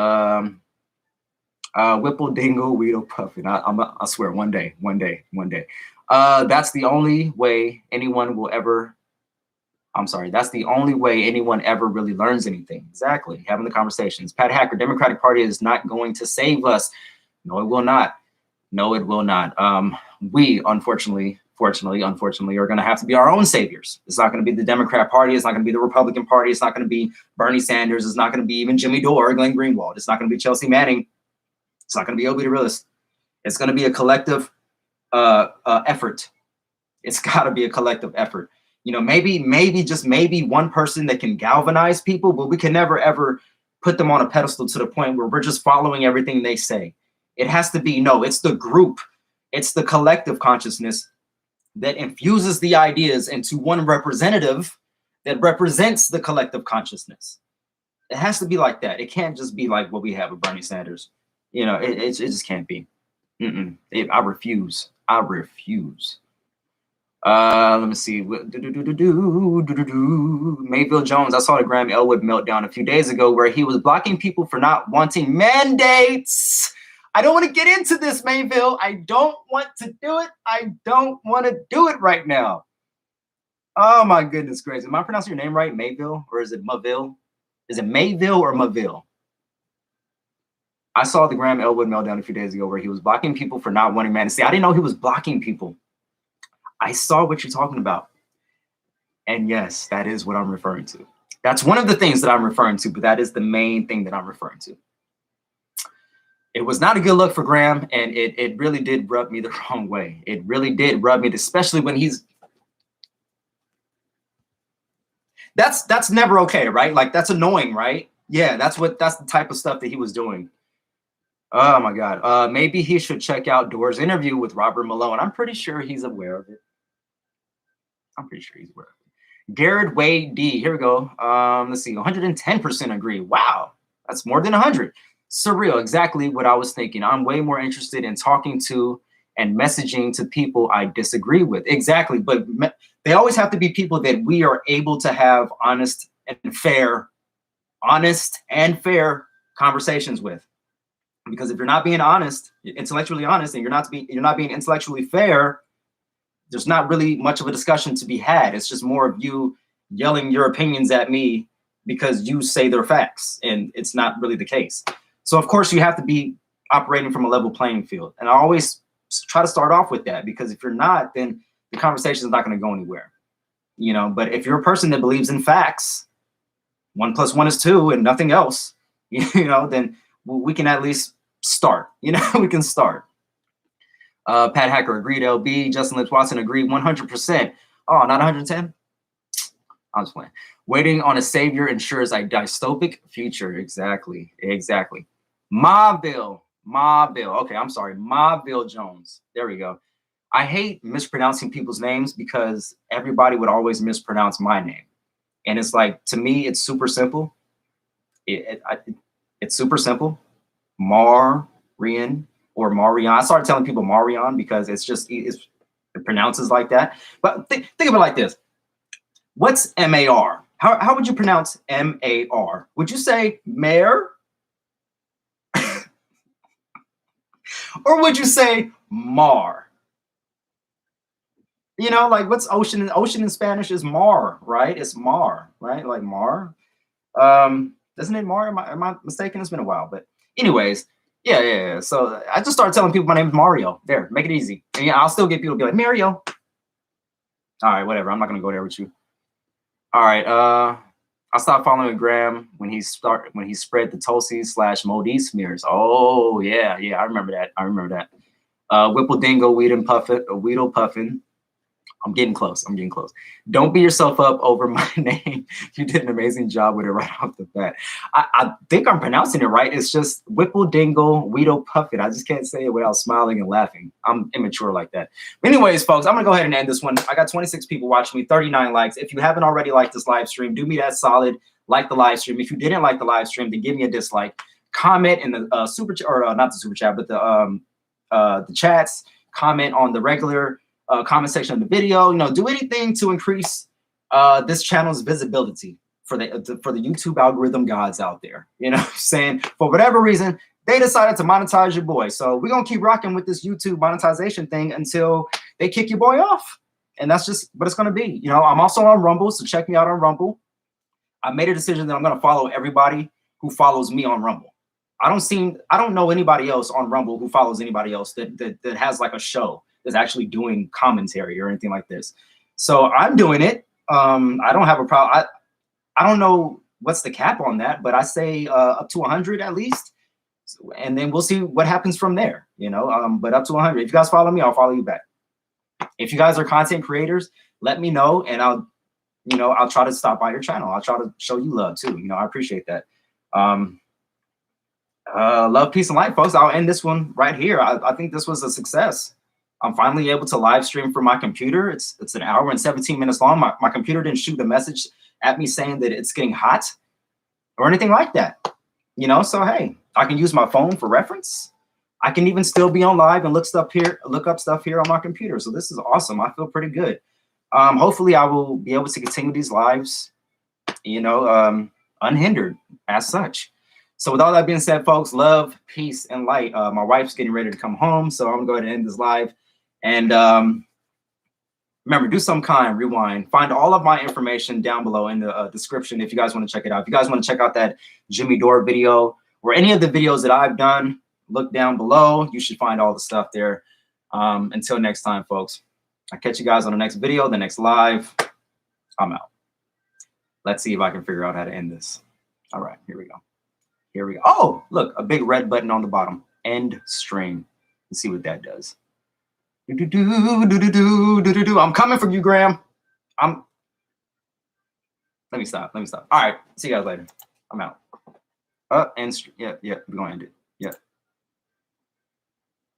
Whipple Dingle Weedle Puffin. I swear, one day. That's the only way anyone will ever. That's the only way anyone ever really learns anything. Exactly. Having the conversations. Pat Hacker, Democratic Party is not going to save us. No, it will not. No, it will not. We, unfortunately, are going to have to be our own saviors. It's not going to be the Democrat Party. It's not going to be the Republican Party. It's not going to be Bernie Sanders. It's not going to be even Jimmy Dore or Glenn Greenwald. It's not going to be Chelsea Manning. It's not going to be Obie the Realist. It's going to be a collective effort. It's got to be a collective effort. You know, maybe just maybe one person that can galvanize people, but we can never, ever put them on a pedestal to the point where we're just following everything they say. It has to be, no, it's the group. It's the collective consciousness that infuses the ideas into one representative that represents the collective consciousness. It has to be like that. It can't just be like what we have with Bernie Sanders. You know, it just can't be. I refuse. Let me see. Mayville Jones. I saw the Graham Elwood meltdown a few days ago where he was blocking people for not wanting mandates. I don't want to get into this, Mayville. I don't want to do it. I don't want to do it right now. Oh my goodness gracious. Am I pronouncing your name right? Mayville? Or is it Maville? Is it Mayville or Maville? I saw the Graham Elwood meltdown a few days ago where he was blocking people for not wanting mandates. See, I didn't know he was blocking people. I saw what you're talking about. And yes, that is what I'm referring to. That's one of the things that I'm referring to, but that is the main thing that I'm referring to. It was not a good look for Graham, and it really did rub me the wrong way. It really did rub me, especially when he's... That's never okay, right? Like, that's annoying, right? Yeah, that's the type of stuff that he was doing. Oh my God. Maybe he should check out Dore's interview with Robert Malone. I'm pretty sure he's aware of it. Garrett Wade D. Here we go. Let's see. 110% agree. Wow. That's more than 100. Surreal. Exactly what I was thinking. I'm way more interested in talking to and messaging to people I disagree with. Exactly. But they always have to be people that we are able to have honest and fair conversations with. Because if you're not being honest, intellectually honest, and you're not being intellectually fair, there's not really much of a discussion to be had. It's just more of you yelling your opinions at me because you say they're facts, and it's not really the case. So of course you have to be operating from a level playing field. And I always try to start off with that, because if you're not, then the conversation is not going to go anywhere. You know, but if you're a person that believes in facts, 1 + 1 is 2 and nothing else, you know, then we can at least start, you know, we can start. Pat Hacker agreed. LB. Justin Lips Watson agreed 100%. Oh, not 110? I'm just playing. Waiting on a savior ensures a dystopic future. Exactly. Exactly. Mobville. Okay, I'm sorry. Mobville Jones. There we go. I hate mispronouncing people's names because everybody would always mispronounce my name. And it's like, to me, it's super simple. It's super simple. Marian or Marion. I started telling people Marion because it pronounces like that. But think of it like this. What's M-A-R? How would you pronounce M-A-R? Would you say mayor? Or would you say mar? You know, like what's ocean? Ocean in Spanish is mar, right? It's mar, right? Like mar. Doesn't it mar? Am I mistaken? It's been a while, but anyways, yeah. So I just started telling people my name is Mario. There, make it easy. And yeah, I'll still get people to be like Mario. All right, whatever. I'm not gonna go there with you. All right. I stopped following Graham when he spread the Tulsi/Modi smears. Oh yeah. I remember that. Whipple Dingo, Weedle Puffin. I'm getting close. Don't beat yourself up over my name. You did an amazing job with it right off the bat. I think I'm pronouncing it right. It's just Whipple Dingle, Weedle Puffin. I just can't say it without smiling and laughing. I'm immature like that. But anyways, folks, I'm going to go ahead and end this one. I got 26 people watching me, 39 likes. If you haven't already liked this live stream, do me that solid. Like the live stream. If you didn't like the live stream, then give me a dislike. Comment in the super chat, or not the super chat, but the chats. Comment on the regular comment section of the video. You know, do anything to increase this channel's visibility for the YouTube algorithm gods out there. You know what I'm saying? For whatever reason, they decided to monetize your boy. So we're gonna keep rocking with this YouTube monetization thing until they kick your boy off. And that's just what it's gonna be. You know, I'm also on Rumble, so check me out on Rumble. I made a decision that I'm gonna follow everybody who follows me on Rumble. I don't know anybody else on Rumble who follows anybody else that has like a show that's actually doing commentary or anything like this. So I'm doing it. I don't have a problem. I don't know what's the cap on that, but I say up to 100 at least. And then we'll see what happens from there, you know, but up to 100. If you guys follow me, I'll follow you back. If you guys are content creators, let me know and I'll try to stop by your channel. I'll try to show you love too. You know, I appreciate that. Love, peace, and light, folks. I'll end this one right here. I think this was a success. I'm finally able to live stream from my computer. It's an hour and 17 minutes long. My computer didn't shoot a message at me saying that it's getting hot or anything like that. You know, so hey, I can use my phone for reference. I can even still be on live and look up stuff here on my computer. So this is awesome. I feel pretty good. Hopefully I will be able to continue these lives, you know, unhindered as such. So with all that being said, folks, love, peace, and light. My wife's getting ready to come home, so I'm gonna go ahead and end this live. And remember, do some kind, rewind. Find all of my information down below in the description if you guys want to check it out. If you guys want to check out that Jimmy Dore video or any of the videos that I've done, look down below. You should find all the stuff there. Until next time, folks. I'll catch you guys on the next video, the next live. I'm out. Let's see if I can figure out how to end this. All right, here we go. Oh, look, a big red button on the bottom. End stream. Let's see what that does. I'm coming for you, Graham. Let me stop. All right, see you guys later. I'm out. Yeah, we're gonna end it.